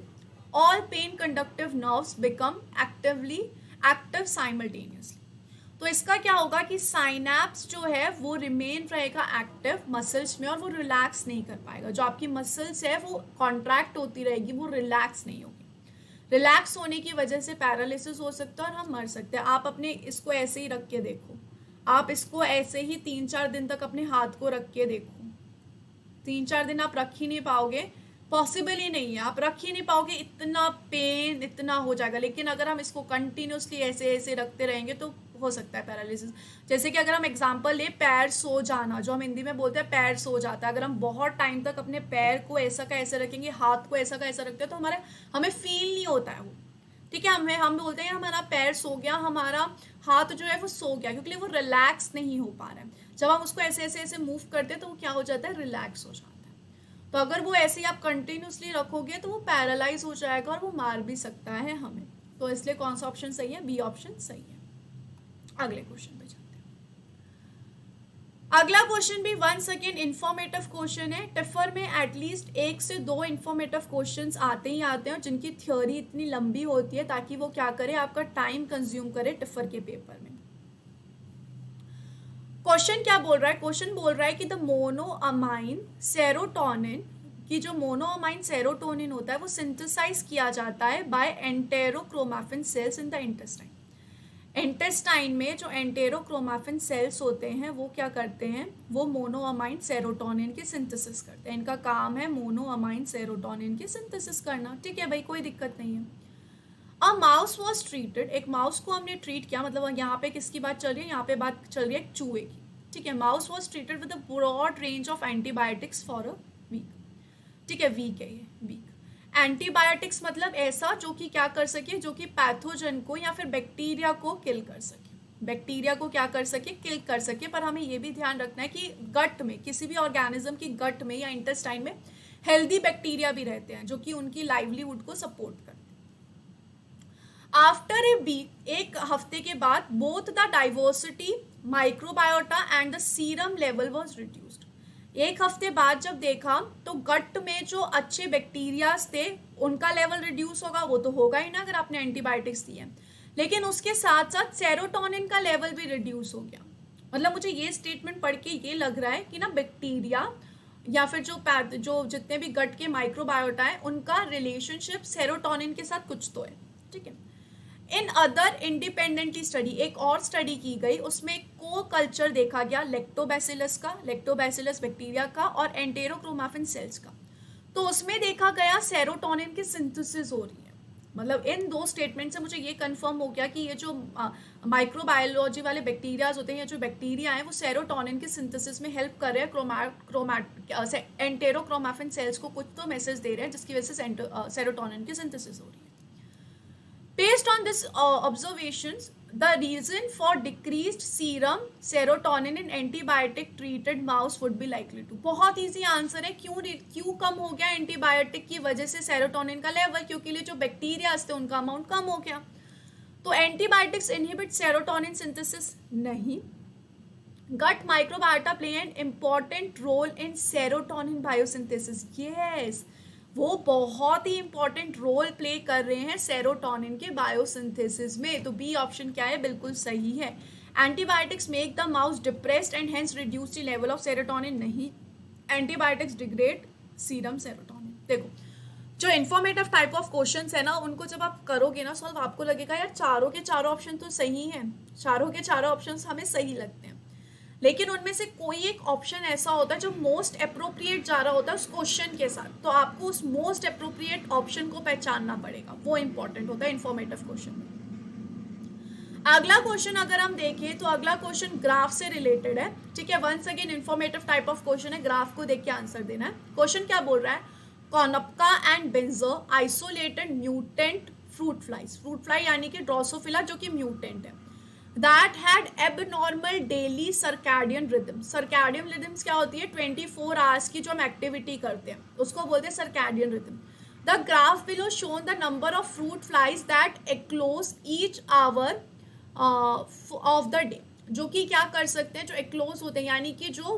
all pain conductive nerves become active simultaneously। तो इसका क्या होगा कि synapse जो है वो remain रहेगा active muscles में और वो रिलैक्स नहीं कर पाएगा। जो आपकी मसल्स है वो कॉन्ट्रैक्ट होती रहेगी, वो रिलैक्स नहीं होगी। रिलैक्स होने की वजह से पैरालिसिस हो सकता है और हम मर सकते हैं। आप अपने इसको ऐसे ही रख के देखो, आप इसको ऐसे ही 3-4 दिन तक अपने हाथ को रख के देखो, 3-4 दिन आप रख ही नहीं पाओगे, पॉसिबल ही नहीं है, आप रख ही नहीं पाओगे, इतना पेन इतना हो जाएगा। लेकिन अगर हम इसको कंटिन्यूसली ऐसे ऐसे रखते रहेंगे तो हो सकता है पैरालिसिस। जैसे कि अगर हम एग्जांपल ले, पैर सो जाना, जो हम हिंदी में बोलते हैं पैर सो जाता है। अगर हम बहुत टाइम तक अपने पैर को ऐसा का ऐसे रखेंगे, हाथ को ऐसा का ऐसा रखते हैं, तो हमें फील नहीं होता है वो, ठीक है। हम बोलते हैं हमारा पैर सो गया, हमारा हाथ जो है वो सो गया, क्योंकि वो रिलैक्स नहीं हो पा रहा है। जब हम उसको ऐसे ऐसे ऐसे मूव करते हैं तो वो क्या हो जाता है, रिलैक्स हो जाता है। तो अगर वो ऐसे ही आप कंटिन्यूसली रखोगे तो वो पैरालाइज हो जाएगा और वो मार भी सकता है हमें। तो इसलिए कौन सा ऑप्शन सही है, बी ऑप्शन सही है। अगले क्वेश्चन पे चलते हैं। अगला क्वेश्चन भी वंस अगेन इंफॉर्मेटिव क्वेश्चन है। टिफर में एटलीस्ट 1 से 2 इंफॉर्मेटिव क्वेश्चंस आते ही आते हैं, जिनकी थ्योरी इतनी लंबी होती है ताकि वो क्या करे, आपका टाइम कंज्यूम करे टिफर के पेपर में। क्वेश्चन क्या बोल रहा है, क्वेश्चन बोल रहा है कि द मोनोअमाइन सेरोटोनिन की जो मोनोअमाइन सेरोटोनिन होता है वो सिंथेसाइज किया जाता है by enterochromaffin cells in the intestine. Intestine में जो एंटेरोक्रोमैफिन सेल्स होते हैं वो क्या करते हैं, वो मोनोअमाइन सेरोटोनिन की सिंथेसिस करते हैं। इनका काम है मोनोअमाइन सेरोटोनिन की सिंथेसिस करना, ठीक है भाई, कोई दिक्कत नहीं है। अ माउस वॉज ट्रीटेड, एक माउस को हमने ट्रीट किया, मतलब यहाँ पे किसकी बात चल रही है, यहाँ पे बात चल रही है एक चूहे की, ठीक है। Mouse was treated with a broad range of antibiotics for a week, ठीक है, वीक है ये, वीक। एंटीबायोटिक्स मतलब ऐसा जो कि क्या कर सके, जो कि पैथोजन को या फिर बैक्टीरिया को किल कर सके, बैक्टीरिया को क्या कर सके, किल कर सके। पर हमें ये भी ध्यान रखना है कि गट में, किसी भी ऑर्गेनिज्म की गट में या इंटेस्टाइन में हेल्दी बैक्टीरिया भी रहते हैं जो कि उनकी लाइवलीहुड को सपोर्ट करते हैं। आफ्टर ए वीक, एक हफ्ते के बाद, both the diversity microbiota and the serum level was reduced. एक हफ्ते बाद जब देखा तो गट में जो अच्छे बैक्टीरियाज थे उनका लेवल रिड्यूस होगा, वो तो होगा ही ना अगर आपने एंटीबायोटिक्स दिए, लेकिन उसके साथ साथ सेरोटोनिन का लेवल भी रिड्यूस हो गया। मतलब मुझे ये स्टेटमेंट पढ़ के ये लग रहा है कि ना बैक्टीरिया या फिर जो जितने भी गट के माइक्रोबायोटा है उनका रिलेशनशिप सेरोटोनिन के साथ कुछ तो है, ठीक है। इन अदर इंडिपेंडेंटली स्टडी, एक और स्टडी की गई, उसमें एक को कल्चर देखा गया लैक्टोबैसिलस बैक्टीरिया का और एंटेरोक्रोमाफिन सेल्स का। तो उसमें देखा गया सेरोटोनिन की सिंथेसिस हो रही है। मतलब इन दो स्टेटमेंट से मुझे ये कंफर्म हो गया कि ये जो माइक्रोबायोलॉजी वाले बैक्टीरियाज होते हैं या जो बैक्टीरिया हैं वो सेरोटोनिन की सिंथेसिस में हेल्प कर रहे हैं। एंटेरोक्रोमाफिन सेल्स को कुछ तो मैसेज दे रहे हैं जिसकी वजह से सेरोटोनिन की सिंथेसिस हो रही है। Based on this observations, the reason for decreased serum serotonin in antibiotic treated mouse would be likely to। बहुत इजी आंसर है, क्यों कम हो गया एंटीबायोटिक की वजह से सेरोटोनिन का लेवल, क्योंकि जो बैक्टीरिया थे उनका अमाउंट कम हो गया। तो एंटीबायोटिक्स इनहिबिट सेरोटोनिन सिंथेसिस नहीं। Gut microbiota play an important role in serotonin biosynthesis. Yes, वो बहुत ही इंपॉर्टेंट रोल प्ले कर रहे हैं सेरोटोनिन के बायोसिंथेसिस में। तो बी ऑप्शन क्या है, बिल्कुल सही है। Antibiotics make the mouse depressed and hence reduce the level of serotonin नहीं, एंटीबायोटिक्स डिग्रेड सीरम सेरोटोनिन। देखो जो इन्फॉर्मेटिव टाइप ऑफ क्वेश्चंस है ना, उनको जब आप करोगे ना सॉल्व, आपको लगेगा यार चारों के चारों ऑप्शन तो सही हैं, चारों के चारों ऑप्शन हमें सही लगते हैं, लेकिन उनमें से कोई एक ऑप्शन ऐसा होता है जो मोस्ट अप्रोप्रिएट जा रहा होता है उस क्वेश्चन के साथ। तो आपको उस मोस्ट अप्रोप्रिएट ऑप्शन को पहचानना पड़ेगा, वो इंपॉर्टेंट होता है इन्फॉर्मेटिव क्वेश्चन में। अगला क्वेश्चन अगर हम देखें तो अगला क्वेश्चन ग्राफ से रिलेटेड है, ठीक है। Once again informative type of question है, ग्राफ को देख के आंसर देना है। क्वेश्चन क्या बोल रहा है, Konopka and Benzer isolated mutant fruit fly यानी कि ड्रोसोफिला जो कि म्यूटेंट है, that had abnormal daily circadian rhythm। circadian rhythms क्या होती है, 24 आवर्स की जो हम एक्टिविटी करते हैं उसको बोलते हैं circadian rhythm। the graph below shown the number of fruit flies that eclose each hour of the day। जो कि क्या कर सकते हैं, जो eclose होते हैं यानी कि जो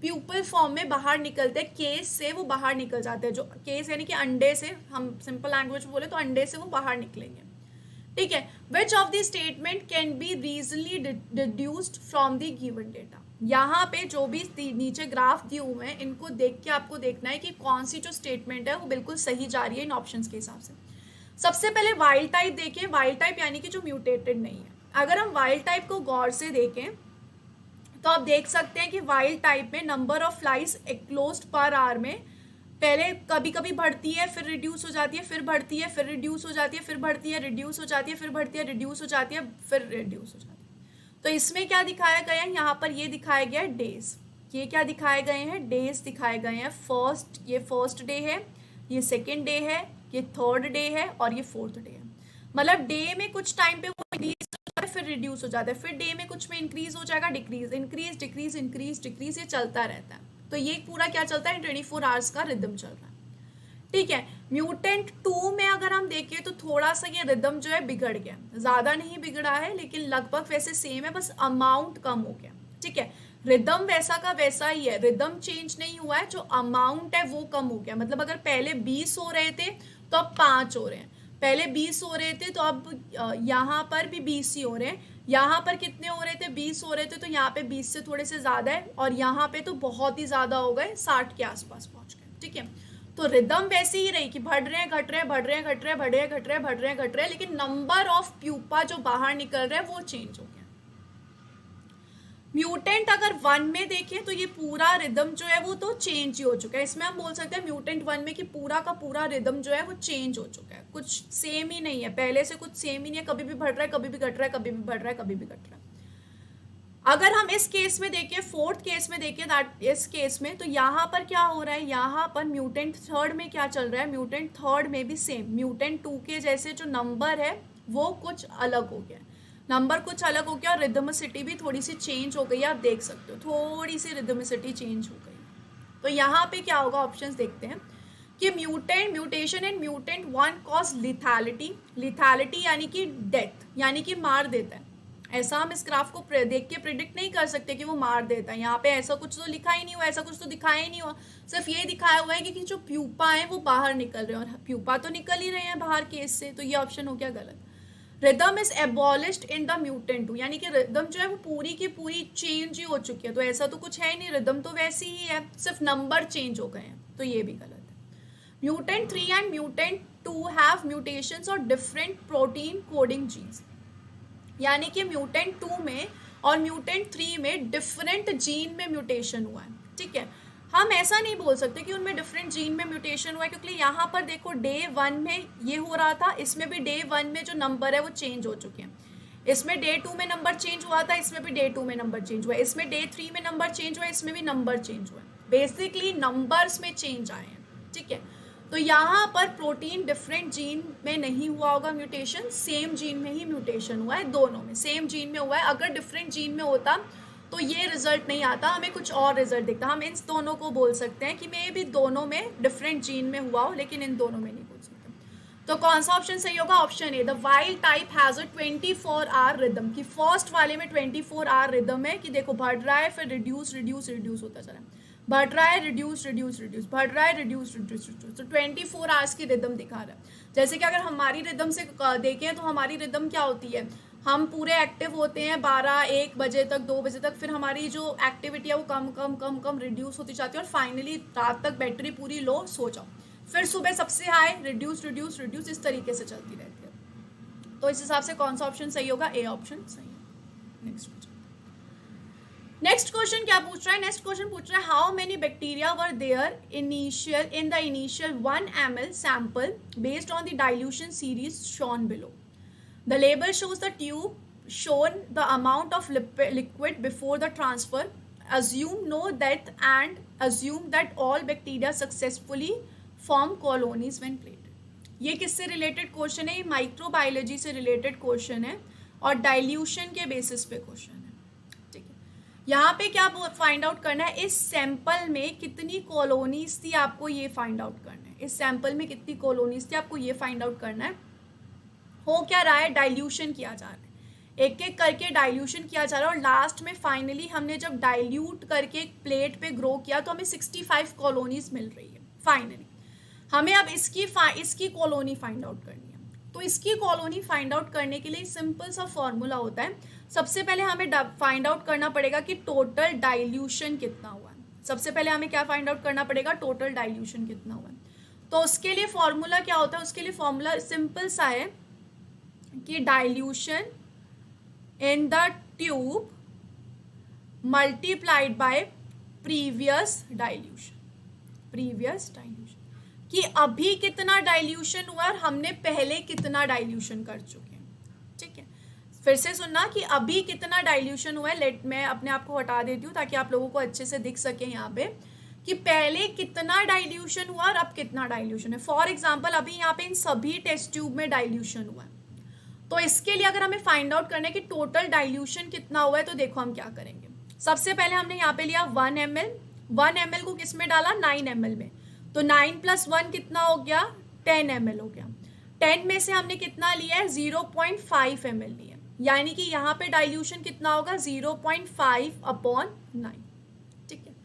प्यूपल फॉर्म में बाहर निकलते हैं, केस से वो बाहर निकल जाते हैं। जो केस यानी कि अंडे से, हम सिंपल लैंग्वेज में बोले तो अंडे से वो बाहर निकलेंगे, ठीक है। विच of the statement can be regionally deduced from the given data. यहाँ पे जो भी नीचे ग्राफ दिए हुए हैं इनको देख के आपको देखना है कि कौन सी जो स्टेटमेंट है वो बिल्कुल सही जा रही है इन ऑप्शंस के हिसाब से। सबसे पहले वाइल्ड टाइप देखें, वाइल्ड टाइप यानी कि जो म्यूटेटेड नहीं है। अगर हम वाइल्ड टाइप को गौर से देखें तो आप देख सकते हैं कि वाइल्ड टाइप में number of flies eclosed per hour में पहले कभी कभी बढ़ती है, फिर रिड्यूस हो जाती है, फिर बढ़ती है, फिर रिड्यूस हो जाती है, फिर बढ़ती है, रिड्यूस हो जाती है, फिर बढ़ती है, रिड्यूस हो जाती है, फिर रिड्यूस हो जाती है। तो इसमें क्या दिखाया गया है, यहाँ पर ये दिखाया गया है डेज। ये क्या दिखाए गए हैं, डेज दिखाए गए हैं। ये फर्स्ट डे है, ये सेकेंड डे है, ये थर्ड डे है और ये फोर्थ डे है। मतलब डे में कुछ टाइम पे वो इंक्रीज हो जाता है, फिर रिड्यूस हो जाता है, फिर डे में कुछ में इंक्रीज हो जाएगा, decrease, increase decrease increase decrease, ये चलता रहता है। तो ये पूरा क्या चलता है, 24 आवर्स का रिदम चल रहा है, ठीक है। म्यूटेंट 2 में अगर हम देखें तो थोड़ा सा ये रिदम जो है बिगड़ गया, ज्यादा नहीं बिगड़ा है लेकिन लगभग वैसे सेम है, बस अमाउंट कम हो गया, ठीक है। रिदम वैसा का वैसा ही है, रिदम चेंज नहीं हुआ है, जो अमाउंट है वो कम हो गया। मतलब अगर पहले 20 हो रहे थे तो अब 5 हो रहे हैं, पहले 20 हो रहे थे तो अब यहाँ पर भी 20 ही हो रहे हैं। यहाँ पर कितने हो रहे थे, 20 हो रहे थे, तो यहाँ पे 20 से थोड़े से ज्यादा है, और यहाँ पे तो बहुत ही ज्यादा हो गए, 60 के आसपास पहुंच गए, ठीक है। तो रिदम वैसी ही रही कि बढ़ रहे हैं, घट रहे हैं, बढ़ रहे हैं, घट रहे हैं, बढ़ रहे हैं, घट रहे हैं, बढ़ रहे हैं, घट रहे हैं, लेकिन नंबर ऑफ प्यूपा जो बाहर निकल रहे हैं वो चेंज हो गया। म्यूटेंट अगर 1 में देखें तो ये पूरा रिदम जो है वो तो चेंज ही हो चुका है। इसमें हम बोल सकते हैं म्यूटेंट 1 में कि पूरा का पूरा रिदम जो है वो चेंज हो चुका है, कुछ सेम ही नहीं है, पहले से कुछ सेम ही नहीं है, कभी भी बढ़ रहा है, कभी भी घट रहा है, कभी भी बढ़ रहा है, कभी भी घट रहा है। अगर हम इस केस में देखें, फोर्थ केस में देखें, इस केस में, तो यहाँ पर क्या हो रहा है, यहाँ पर म्यूटेंट 3rd में क्या चल रहा है, म्यूटेंट 3rd में भी सेम म्यूटेंट 2 के जैसे जो नंबर है वो कुछ अलग हो गया। नंबर कुछ अलग हो गया और रिदमिसिटी भी थोड़ी सी चेंज हो गई, आप देख सकते हो थोड़ी सी रिदमिसिटी चेंज हो गई। तो यहाँ पे क्या होगा, ऑप्शंस देखते हैं कि mutation in mutant one cause lethality, lethality यानी कि डेथ, यानी कि मार देता है। ऐसा हम इस ग्राफ को देख के प्रिडिक्ट नहीं कर सकते कि वो मार देता है, यहाँ पे ऐसा कुछ तो लिखा ही नहीं हुआ, ऐसा कुछ तो दिखाया ही नहीं हुआ, सिर्फ ये दिखाया हुआ है कि जो प्यूपा है वो बाहर निकल रहे हैं, और प्यूपा तो निकल ही रहे हैं बाहर केस से, तो ये ऑप्शन हो गया गलत। Rhythm is abolished in the mutant two, यानी कि रिदम जो है वो पूरी की पूरी चेंज ही हो चुकी है, तो ऐसा तो कुछ है नहीं, रिदम तो वैसी ही है, सिर्फ नंबर चेंज हो गए हैं, तो ये भी गलत है। Mutant 3 and mutant 2 have mutations और डिफरेंट प्रोटीन कोडिंग जीन्स, यानी कि म्यूटेंट 2 में और म्यूटेंट 3 में डिफरेंट जीन में म्यूटेशन हुआ है, ठीक है। हम ऐसा नहीं बोल सकते कि उनमें डिफरेंट जीन में म्यूटेशन हुआ है, क्योंकि यहाँ पर देखो डे 1 में ये हो रहा था, इसमें भी डे 1 में जो नंबर है वो चेंज हो चुके हैं, इसमें डे 2 में नंबर चेंज हुआ था, इसमें भी डे 2 में नंबर चेंज हुआ है, इसमें डे 3 में नंबर चेंज हुआ है, इसमें भी नंबर चेंज हुआ है, बेसिकली नंबर्स में चेंज आए हैं, ठीक है। तो यहाँ पर प्रोटीन डिफरेंट जीन में नहीं हुआ होगा म्यूटेशन, सेम जीन में ही म्यूटेशन हुआ है, दोनों में सेम जीन में हुआ है। अगर डिफरेंट जीन में होता तो ये रिजल्ट नहीं आता, हमें कुछ और रिजल्ट दिखता। हम इन दोनों को बोल सकते हैं कि मे भी दोनों में डिफरेंट जीन में हुआ हो, लेकिन इन दोनों में नहीं बोल सकते। तो कौन सा ऑप्शन सही होगा, option A, the wild type has a 24 hour rhythm, की फर्स्ट वाले में 24 आवर रिदम है, कि देखो बढ़ रहा है फिर रिड्यूस रिड्यूस रिड्यूस होता चला, बढ़ रहा है रिड्यूस रिड्यूस रिड्यूस, बढ़ रहा है रिड्यूस रिड्यूस रिड्यूस, तो 24 आवर्स की रिदम दिखा रहा है। जैसे कि अगर हमारी रिदम से देखें तो हमारी रिदम क्या होती है, हम पूरे एक्टिव होते हैं 12-1 बजे तक, 2 बजे तक, फिर हमारी जो एक्टिविटी है वो कम कम कम कम रिड्यूस होती जाती है, और फाइनली रात तक बैटरी पूरी लो, सो जाओ, फिर सुबह सबसे हाई, रिड्यूस रिड्यूस रिड्यूस, इस तरीके से चलती रहती है। तो इस हिसाब से कौन सा ऑप्शन सही होगा, ए ऑप्शन सही है। नेक्स्ट क्वेश्चन क्या पूछ रहा है, नेक्स्ट क्वेश्चन पूछ रहा है how many bacteria were their initial in the initial 1 ml sample based on the dilution series shown below. The label shows the tube shown the amount of liquid before the transfer. Assume no death and assume that all bacteria successfully form colonies when plated. ये किससे related question है, ये microbiology से related question है और dilution के basis पे question है, ठीक है। यहाँ पे क्या फाइंड आउट करना है, इस सैंपल में कितनी कॉलोनीज थी आपको ये फाइंड आउट करना है, इस सैंपल में कितनी कॉलोनीज थी आपको ये फाइंड आउट करना है। हो क्या रहा है, डाइल्यूशन किया जा रहा है, एक एक करके डाइल्यूशन किया जा रहा है, और लास्ट में फाइनली हमने जब डाइल्यूट करके एक प्लेट पे ग्रो किया तो हमें 65 कॉलोनीज मिल रही है। फाइनली हमें अब इसकी कॉलोनी फाइंड आउट करनी है। तो इसकी कॉलोनी फाइंड आउट करने के लिए सिंपल सा फॉर्मूला होता है, सबसे पहले हमें फाइंड आउट करना पड़ेगा कि टोटल डाइल्यूशन कितना हुआ है। सबसे पहले हमें क्या फाइंड आउट करना पड़ेगा, टोटल डाइल्यूशन कितना हुआ है। तो उसके लिए फॉर्मूला क्या होता है, उसके लिए फॉर्मूला सिंपल सा है कि dilution in the tube multiplied by previous dilution, कि अभी कितना डाइल्यूशन हुआ और हमने पहले कितना डाइल्यूशन कर चुके हैं, ठीक है। फिर से सुनना कि अभी कितना डाइल्यूशन हुआ है, मैं अपने आप को हटा देती हूँ ताकि आप लोगों को अच्छे से दिख सके यहाँ पे कि पहले कितना डाइल्यूशन हुआ और अब कितना डाइल्यूशन है। फॉर एग्जाम्पल अभी यहाँ पे इन सभी टेस्ट ट्यूब में डाइल्यूशन हुआ है, तो इसके लिए अगर हमें फाइंड आउट करना है कि टोटल डाइल्यूशन कितना हुआ है, तो देखो हम क्या करेंगे। सबसे पहले हमने यहाँ पे लिया 1 ml को किस में डाला, 9 ml में, तो 9 + 1 कितना हो गया, 10 ml हो गया। 10 में से हमने कितना लिया है, 0.5 ml लिया, यानी कि यहाँ पे डाइल्यूशन कितना होगा, 0.5/9, ठीक है,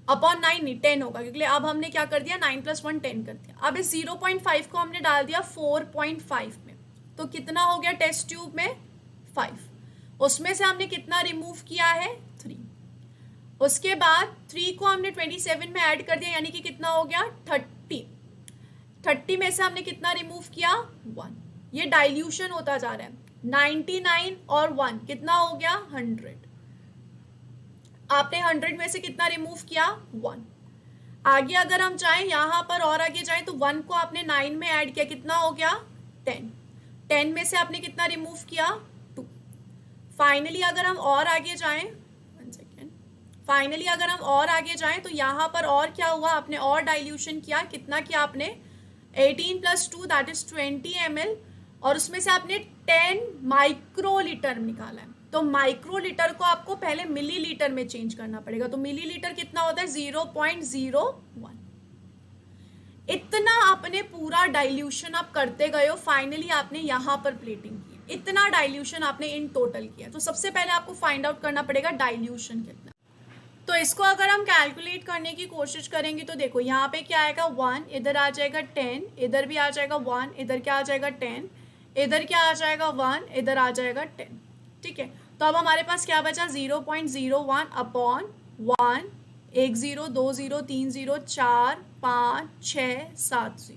अपॉन 9 नहीं 10 होगा, क्योंकि अब हमने क्या कर दिया, 9 + 1 10 कर दिया। अब इस 0.5 को हमने डाल दिया 4.5 में, तो कितना हो गया टेस्ट ट्यूब में 5, उसमें से हमने कितना रिमूव किया है, 3। उसके बाद 3 को हमने 27 में ऐड कर दिया, यानी कि कितना हो गया 30 में से हमने कितना रिमूव किया, 1। ये डाइल्यूशन होता जा रहा है, 99 और 1 कितना हो गया, 100। आपने 100 में से कितना रिमूव किया, 1। आगे अगर हम चाहें यहाँ पर और आगे जाएं तो 1 को आपने 9 में ऐड किया, कितना हो गया 10 में से आपने कितना रिमूव किया, 2। फाइनली अगर हम और आगे जाएं तो यहाँ पर और क्या हुआ, आपने और डाइल्यूशन किया, कितना किया आपने, 18 + 2 दैट इज 20 ml, और उसमें से आपने 10 माइक्रोलीटर निकाला है, तो माइक्रोलीटर को आपको पहले मिलीलीटर में चेंज करना पड़ेगा। तो मिलीलीटर कितना होता है? 0.01। इतना आपने पूरा डाइल्यूशन आप करते गए हो, फाइनली आपने यहाँ पर प्लेटिंग की, इतना डाइल्यूशन आपने इन टोटल किया। तो सबसे पहले आपको फाइंड आउट करना पड़ेगा डाइल्यूशन कितना। तो इसको अगर हम कैलकुलेट करने की कोशिश करेंगे तो देखो यहाँ पे क्या आएगा 1, इधर आ जाएगा 10, इधर भी आ जाएगा 1, इधर क्या आ जाएगा 10, इधर क्या आ जाएगा 1, इधर आ जाएगा 10। ठीक है, तो अब हमारे पास क्या बचा? 0.01 अपॉन 1, 1 0 2 0 3 0 4 5 6 7 0।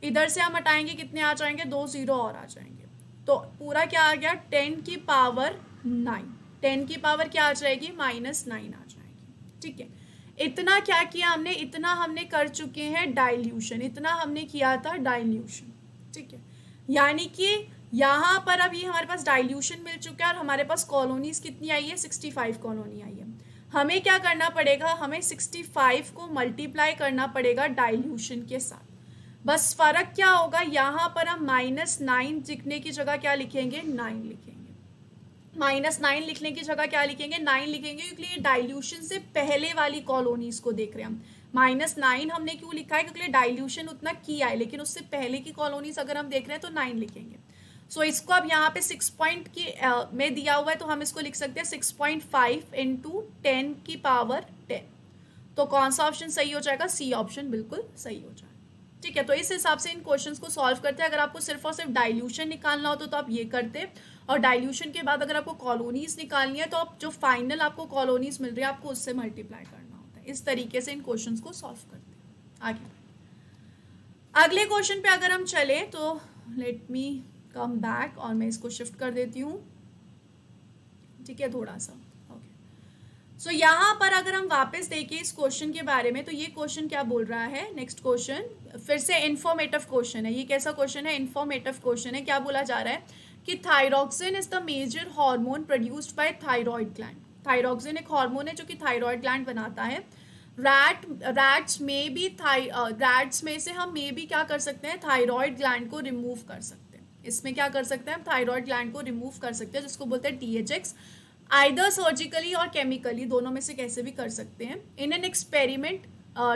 इधर से हम हटाएंगे, कितने आ जाएंगे? 2 0 और आ जाएंगे। तो पूरा क्या आ गया? 10 की पावर 9। 10 की पावर क्या आ जाएगी? -9 आ जाएगी। ठीक है, इतना क्या किया हमने? इतना हमने कर चुके हैं डाइल्यूशन, इतना हमने किया था डाइल्यूशन। ठीक है, यानी कि यहाँ पर अब ये हमारे पास डाइल्यूशन मिल चुका है और हमारे पास कॉलोनीज कितनी आई है? 65 कॉलोनी आई है। हमें क्या करना पड़ेगा? हमें 65 को मल्टीप्लाई करना पड़ेगा डाइल्यूशन के साथ। बस फर्क क्या होगा? यहाँ पर हम -9 लिखने की जगह क्या लिखेंगे? 9 लिखेंगे। -9 लिखने की जगह क्या लिखेंगे? 9 लिखेंगे, क्योंकि ये डाइल्यूशन से पहले वाली कॉलोनीज को देख रहे हैं हम। -9 हमने क्यों लिखा है? क्योंकि डाइल्यूशन उतना किया है, लेकिन उससे पहले की कॉलोनीज अगर हम देख रहे हैं तो 9 लिखेंगे। सो इसको अब यहाँ पे 6 पॉइंट की में दिया हुआ है, तो हम इसको लिख सकते हैं 6.5 इंटू 10 की पावर 10। तो कौन सा ऑप्शन सही हो जाएगा? सी ऑप्शन बिल्कुल सही हो जाएगा। ठीक है, तो इस हिसाब से इन क्वेश्चंस को सॉल्व करते हैं। अगर आपको सिर्फ और सिर्फ डाइल्यूशन निकालना हो तो आप ये करते, और डाइल्यूशन के बाद अगर आपको कॉलोनीज निकालनी है तो आप जो फाइनल आपको कॉलोनीज मिल रही है आपको उससे मल्टीप्लाई करना होता है। इस तरीके से इन क्वेश्चंस को सॉल्व करते हैं। आगे अगले क्वेश्चन पे अगर हम चले तो लेट मी कम बैक, और मैं इसको शिफ्ट कर देती हूँ। ठीक है, थोड़ा सा। ओके, सो यहाँ पर अगर हम वापस देखें इस क्वेश्चन के बारे में, तो ये क्वेश्चन क्या बोल रहा है? नेक्स्ट क्वेश्चन फिर से इन्फॉर्मेटिव क्वेश्चन है। ये कैसा क्वेश्चन है? इन्फॉर्मेटिव क्वेश्चन है। क्या बोला जा रहा है कि thyroxine is the major hormone produced by thyroid gland. Thyroxine एक हार्मोन है जो कि थायरॉइड ग्लैंड बनाता है। रैट्स में भी रैट्स में से हम मे भी क्या कर सकते हैं? थायरॉइड ग्लैंड को रिमूव कर सकते हैं। इसमें क्या कर सकते हैं? हम थायरॉइड ग्लैंड को रिमूव कर सकते हैं, जिसको बोलते हैं THX। आइदर सर्जिकली और केमिकली, दोनों में से कैसे भी कर सकते हैं। In an experiment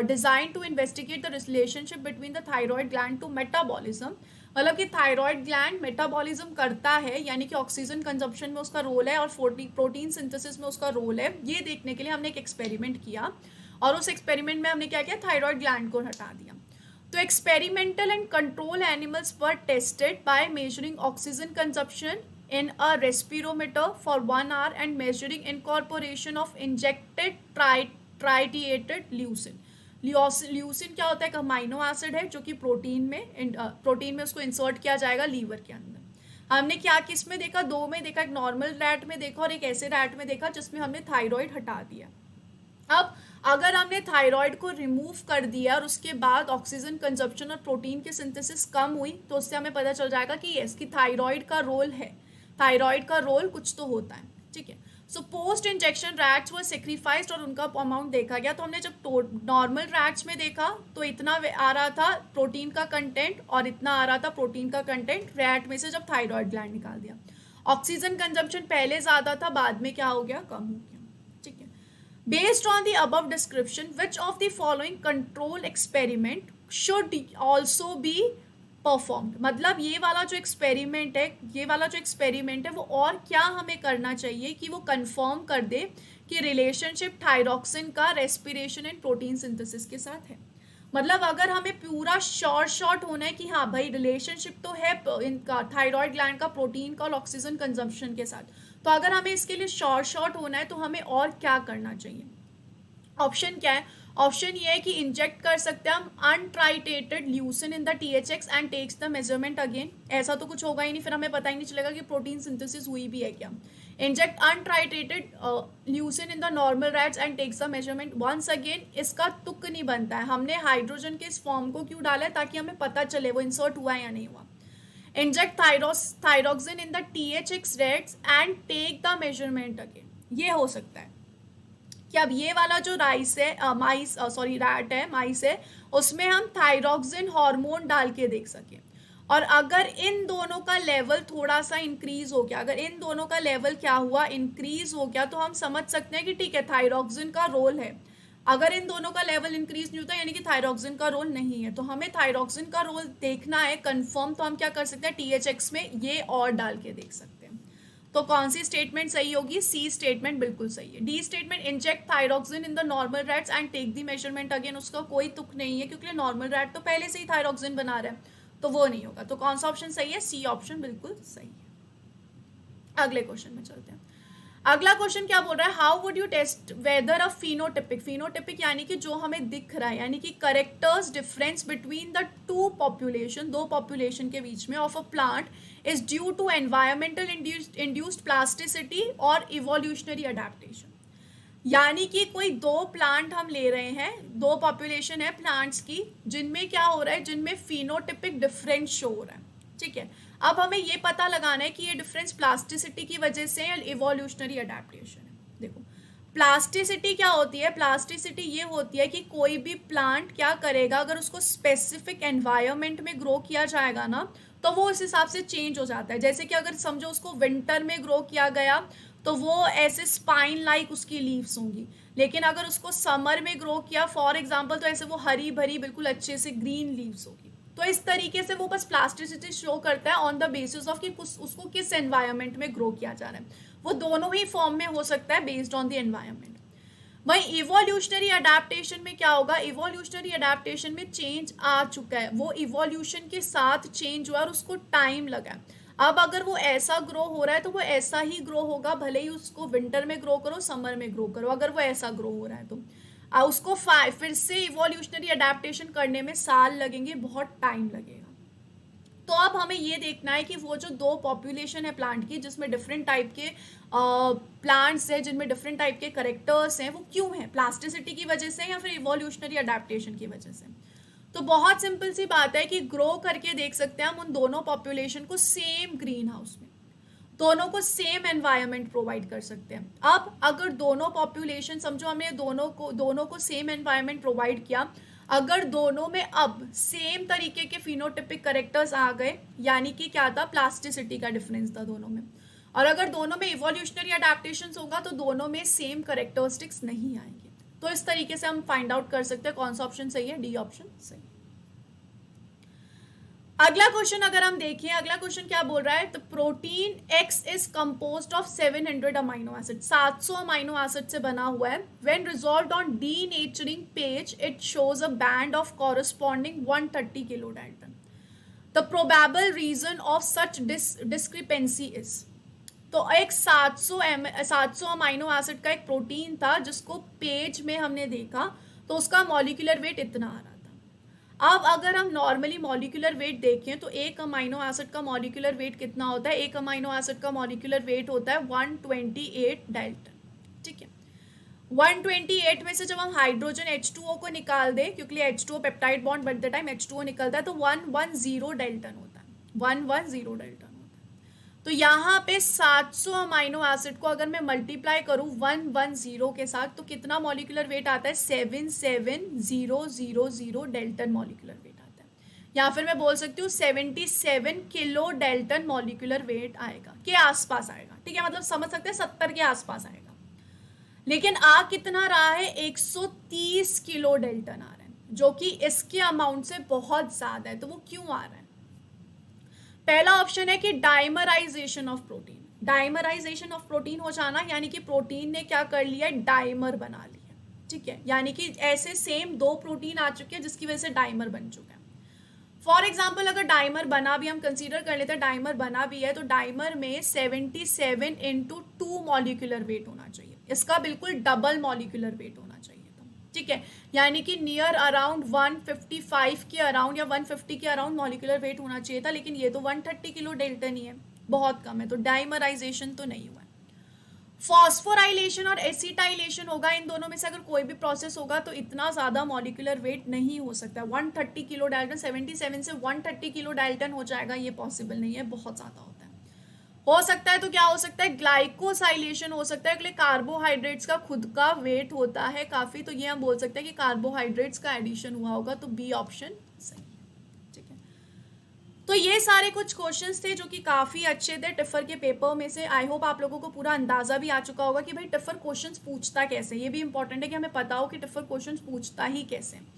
design to investigate the relationship between the thyroid gland to metabolism. मतलब कि थायरॉइड ग्लैंड मेटाबॉलिज्म करता है, यानी कि ऑक्सीजन कंजप्शन में उसका रोल है और प्रोटीन सिंथेसिस में उसका रोल है। ये देखने के लिए हमने एक एक्सपेरिमेंट किया, और उस एक्सपेरिमेंट में हमने क्या किया? थायरॉइड ग्लैंड को हटा दिया। तो experimental and control animals were tested by measuring oxygen consumption in a respirometer for 1 hour and measuring incorporation of injected tritiated leucine। Leucine क्या होता है? एक अमाइनो एसिड है जो कि प्रोटीन में उसको इंसर्ट किया जाएगा लीवर के अंदर। हमने क्या किस में देखा? 2 में देखा, एक नॉर्मल रैट में देखा और एक ऐसे रैट में देखा जिसमें हमने थायरॉइड हटा दिया। अब अगर हमने थायरॉइड को रिमूव कर दिया और उसके बाद ऑक्सीजन कंजप्शन और प्रोटीन की सिंथेसिस कम हुई, तो उससे हमें पता चल जाएगा कि यस कि थायरॉइड का रोल है, थायरॉइड का रोल कुछ तो होता है। ठीक है, सो पोस्ट इंजेक्शन रैट्स वर सेक्रीफाइस्ड और उनका अमाउंट देखा गया। तो हमने जब नॉर्मल रैट्स में देखा तो इतना आ रहा था प्रोटीन का कंटेंट और इतना आ रहा था प्रोटीन का कंटेंट रैट में से, जब थायरॉइड ग्लैंड निकाल दिया। ऑक्सीजन कंजप्शन पहले ज़्यादा था, बाद में क्या हो गया? कम हो गया। ठीक है, based on the above description which of the following control experiment should also be performed. मतलब ये वाला जो एक्सपेरिमेंट है वो और क्या हमें करना चाहिए कि वो कंफर्म कर दे कि रिलेशनशिप थायरॉक्सिन का रेस्पिरेशन एंड प्रोटीन सिंथेसिस के साथ है। मतलब अगर हमें पूरा शॉर्ट होना है कि हाँ भाई रिलेशनशिप तो है इनका थायरॉइड ग्लैंड का प्रोटीन का और ऑक्सीजन कंजम्पशन के साथ, तो अगर हमें इसके लिए शॉर्ट होना है तो हमें और क्या करना चाहिए? ऑप्शन क्या है? ऑप्शन ये है कि इंजेक्ट कर सकते हैं हम untitrated leucine in the THX and takes the measurement again. ऐसा तो कुछ होगा ही नहीं, फिर हमें पता ही नहीं चलेगा कि प्रोटीन सिंथेसिस हुई भी है क्या। Inject untitrated leucine in the normal rats and takes the measurement. Once again इसका तुक नहीं बनता है। हमने हाइड्रोजन के इस फॉर्म को क्यों डाला है? ताकि हमें पता चले वो इंसर्ट हुआ है या नहीं हुआ। Inject thyroxine in the THX rats and take the measurement again. ये हो सकता है कि अब ये वाला जो रैट है, माइस है, उसमें हम थायरॉक्सिन हार्मोन डाल के देख सकें। और अगर इन दोनों का लेवल थोड़ा सा इंक्रीज हो गया, अगर इन दोनों का लेवल क्या हुआ, इंक्रीज हो गया, तो हम समझ सकते हैं कि ठीक है थायरॉक्सिन का रोल है। अगर इन दोनों का लेवल इंक्रीज नहीं होता यानी कि थायरॉक्सिन का रोल नहीं है, तो हमें थायरॉक्सिन का रोल देखना है कंफर्म, तो हम क्या कर सकते हैं THX में ये और डाल के देख सकते हैं। तो कौन सी स्टेटमेंट सही होगी, सी स्टेटमेंट बिल्कुल सही है। D statement, inject thyroxine in the normal rats and take the measurement again, उसका कोई तुक नहीं है क्योंकि नॉर्मल रैट तो पहले से ही थायरॉक्सिन बना रहा है, तो वो नहीं होगा। तो कौन सा ऑप्शन सही है, सी ऑप्शन बिल्कुल सही है। अगले क्वेश्चन में चलते हैं। अगला क्वेश्चन क्या बोल रहा है, how would you test whether a phenotypic, phenotypic यानी कि जो हमें दिख रहा है, यानी कि characters difference between the two population, दो पॉपुलेशन के बीच में of a plant is due to environmental induced plasticity और इवोल्यूशनरी अडेप्टेशन। यानी कि कोई दो प्लांट हम ले रहे हैं, दो पॉपुलेशन है प्लांट्स की, जिनमें क्या हो रहा है, जिनमें फिनोटिपिक डिफरेंस शो हो रहा है, ठीक है। अब हमें ये पता लगाना है कि ये डिफरेंस प्लास्टिसिटी की वजह से या इवोल्यूशनरी अडेप्टेशन है। देखो प्लास्टिसिटी क्या होती है, प्लास्टिसिटी ये होती है कि कोई भी प्लांट क्या करेगा, अगर उसको स्पेसिफिक एनवायरनमेंट में ग्रो किया जाएगा ना, तो वो उस हिसाब से चेंज हो जाता है। जैसे कि अगर समझो उसको विंटर में ग्रो किया गया तो वो ऐसे स्पाइन लाइक उसकी लीव्स होंगी, लेकिन अगर उसको समर में ग्रो किया फॉर एग्जांपल, तो ऐसे वो हरी भरी बिल्कुल अच्छे से ग्रीन लीव्स होगी। तो इस तरीके से वो बस प्लास्टिसिटी शो करता है ऑन द बेसिस ऑफ कि उसको किस एनवायरनमेंट में ग्रो किया जा रहा है। वो दोनों ही फॉर्म में हो सकता है बेस्ड ऑन द एनवायरनमेंट। वही इवोल्यूशनरी अडेप्टेशन में क्या होगा, इवोल्यूशनरी अडेप्टेशन में चेंज आ चुका है, वो इवोल्यूशन के साथ चेंज हुआ और उसको टाइम लगा। अब अगर वो ऐसा ग्रो हो रहा है तो वो ऐसा ही ग्रो होगा, भले ही उसको विंटर में ग्रो करो समर में ग्रो करो, अगर वो ऐसा ग्रो हो रहा है तो उसको फिर से इवोल्यूशनरी अडेप्टेशन करने में साल लगेंगे, बहुत टाइम लगेगा। तो अब हमें ये देखना है कि वो जो दो पॉपुलेशन है प्लांट की, जिसमें डिफरेंट टाइप के प्लांट्स हैं, जिनमें डिफरेंट टाइप के करेक्टर्स हैं, वो क्यों हैं, प्लास्टिसिटी की वजह से या फिर इवोल्यूशनरी अडेप्टेशन की वजह से। तो बहुत सिंपल सी बात है कि ग्रो करके देख सकते हैं हम उन दोनों पॉपुलेशन को सेम ग्रीन हाउस में, दोनों को सेम एनवायरनमेंट प्रोवाइड कर सकते हैं। अब अगर दोनों पॉपुलेशन, समझो हमने दोनों को सेम एनवायरनमेंट प्रोवाइड किया, अगर दोनों में अब सेम तरीके के फिनोटिपिक करेक्टर्स आ गए, यानी कि क्या था, प्लास्टिसिटी का डिफरेंस था दोनों में, और अगर दोनों में इवोल्यूशनरी अडेप्टेशंस होगा तो दोनों में सेम करेक्टरिस्टिक्स नहीं आएंगे। तो इस तरीके से हम फाइंड आउट कर सकते हैं कौन सा ऑप्शन सही है, डी ऑप्शन सही। अगला क्वेश्चन अगर हम देखें, अगला क्वेश्चन क्या बोल रहा है, तो protein X is composed of 700 amino acid, 700 amino acid से बना हुआ है। When resolved on denaturing PAGE it shows a band of corresponding 130 kilodalton. The probable reason of such discrepancy is, तो एक 700 अमाइनो एसिड का एक protein था जिसको पेज में हमने देखा, तो उसका मॉलिक्यूलर वेट इतना आ रहा था। अब अगर हम नॉर्मली मॉलिक्यूलर वेट देखें तो एक अमाइनो एसिड का मॉलिक्यूलर वेट कितना होता है, एक अमाइनो एसिड का मॉलिक्यूलर वेट होता है 128 डाल्टन, ठीक है। 128 में से जब हम हाइड्रोजन H2O को निकाल दें, क्योंकि H2O पेप्टाइड बॉन्ड बनते टाइम H2O निकलता है, तो 110 डाल्टन होता है, 110 डाल्टन। तो यहाँ पे 700 अमाइनो एसिड को अगर मैं मल्टीप्लाई करूँ 110 के साथ, तो कितना मॉलिक्यूलर वेट आता है, 77000 डाल्टन मॉलिक्यूलर वेट आता है। या फिर मैं बोल सकती हूँ 77 किलो डाल्टन मॉलिक्यूलर वेट आएगा, के आसपास आएगा, ठीक है, मतलब समझ सकते हैं 70 के आसपास आएगा। लेकिन आ कितना रहा है, 130 किलो डाल्टन आ रहा है, जो कि इसके अमाउंट से बहुत ज्यादा है। तो वो क्यों आ रहा है, पहला ऑप्शन है कि dimerisation of protein, dimerisation of protein हो जाना, यानी कि प्रोटीन ने क्या कर लिया, डाइमर बना लिया, ठीक है, यानी कि ऐसे सेम दो प्रोटीन आ चुके हैं जिसकी वजह से डाइमर बन चुका है। फॉर एग्जाम्पल अगर डाइमर बना भी, हम कंसीडर कर लेते हैं डाइमर बना भी है, तो डाइमर में 77 × 2 मॉलिक्यूलर वेट होना चाहिए, इसका बिल्कुल डबल मॉलिक्यूलर वेट होना चाहिए, ठीक है, यानी कि नियर अराउंड 155 के अराउंड या 150 के अराउंड मॉलिक्यूलर वेट होना चाहिए था, लेकिन ये तो 130 किलो डाल्टन ही है, बहुत कम है, तो डाइमराइजेशन तो नहीं हुआ है। फॉस्फोराइलेशन और एसिटाइलेशन होगा, इन दोनों में से अगर कोई भी प्रोसेस होगा तो इतना ज्यादा मॉलिक्यूलर वेट नहीं हो सकता। 130 किलो डाल्टन, 77 से 130 किलो डाल्टन हो जाएगा, ये पॉसिबल नहीं है, बहुत ज्यादा होता है। हो सकता है तो क्या हो सकता है, ग्लाइकोसाइलेशन हो सकता है, इसलिए कार्बोहाइड्रेट्स का खुद का वेट होता है काफी, तो ये हम बोल सकते हैं कि कार्बोहाइड्रेट्स का एडिशन हुआ होगा, तो बी ऑप्शन सही, ठीक है। तो ये सारे कुछ क्वेश्चंस थे जो कि काफ़ी अच्छे थे टिफर के पेपर में से। आई होप आप लोगों को पूरा अंदाज़ा भी आ चुका होगा कि भाई टिफर क्वेश्चंस पूछता कैसे। ये भी इंपॉर्टेंट है कि हमें पता हो कि टिफर क्वेश्चंस पूछता ही कैसे।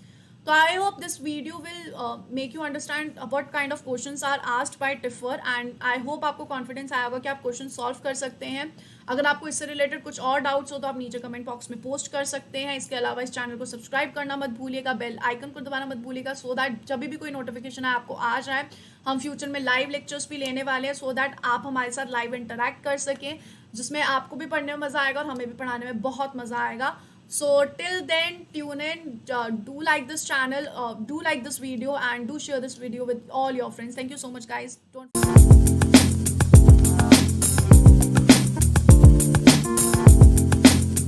तो I hope this video will make you understand what kind of questions are asked by TIFR, and I hope आपको कॉन्फिडेंस आया होगा कि आप क्वेश्चन सॉल्व कर सकते हैं। अगर आपको इससे रिलेटेड कुछ और डाउट्स हो तो आप नीचे कमेंट बॉक्स में पोस्ट कर सकते हैं। इसके अलावा इस चैनल को सब्सक्राइब करना मत भूलिएगा, बेल आइकन को दबाना मत भूलिएगा, सो दैट जब भी कोई नोटिफिकेशन है आपको आ जाए। हम फ्यूचर में लाइव लेक्चर्स भी लेने वाले हैं, सो दैट आप हमारे साथ लाइव इंटरैक्ट कर सकें, जिसमें आपको भी पढ़ने में मज़ा आएगा और हमें भी पढ़ाने में बहुत मज़ा आएगा। So till then, tune in, do like this channel, do like this video, and do share this video with all your friends. Thank you so much, guys. Don't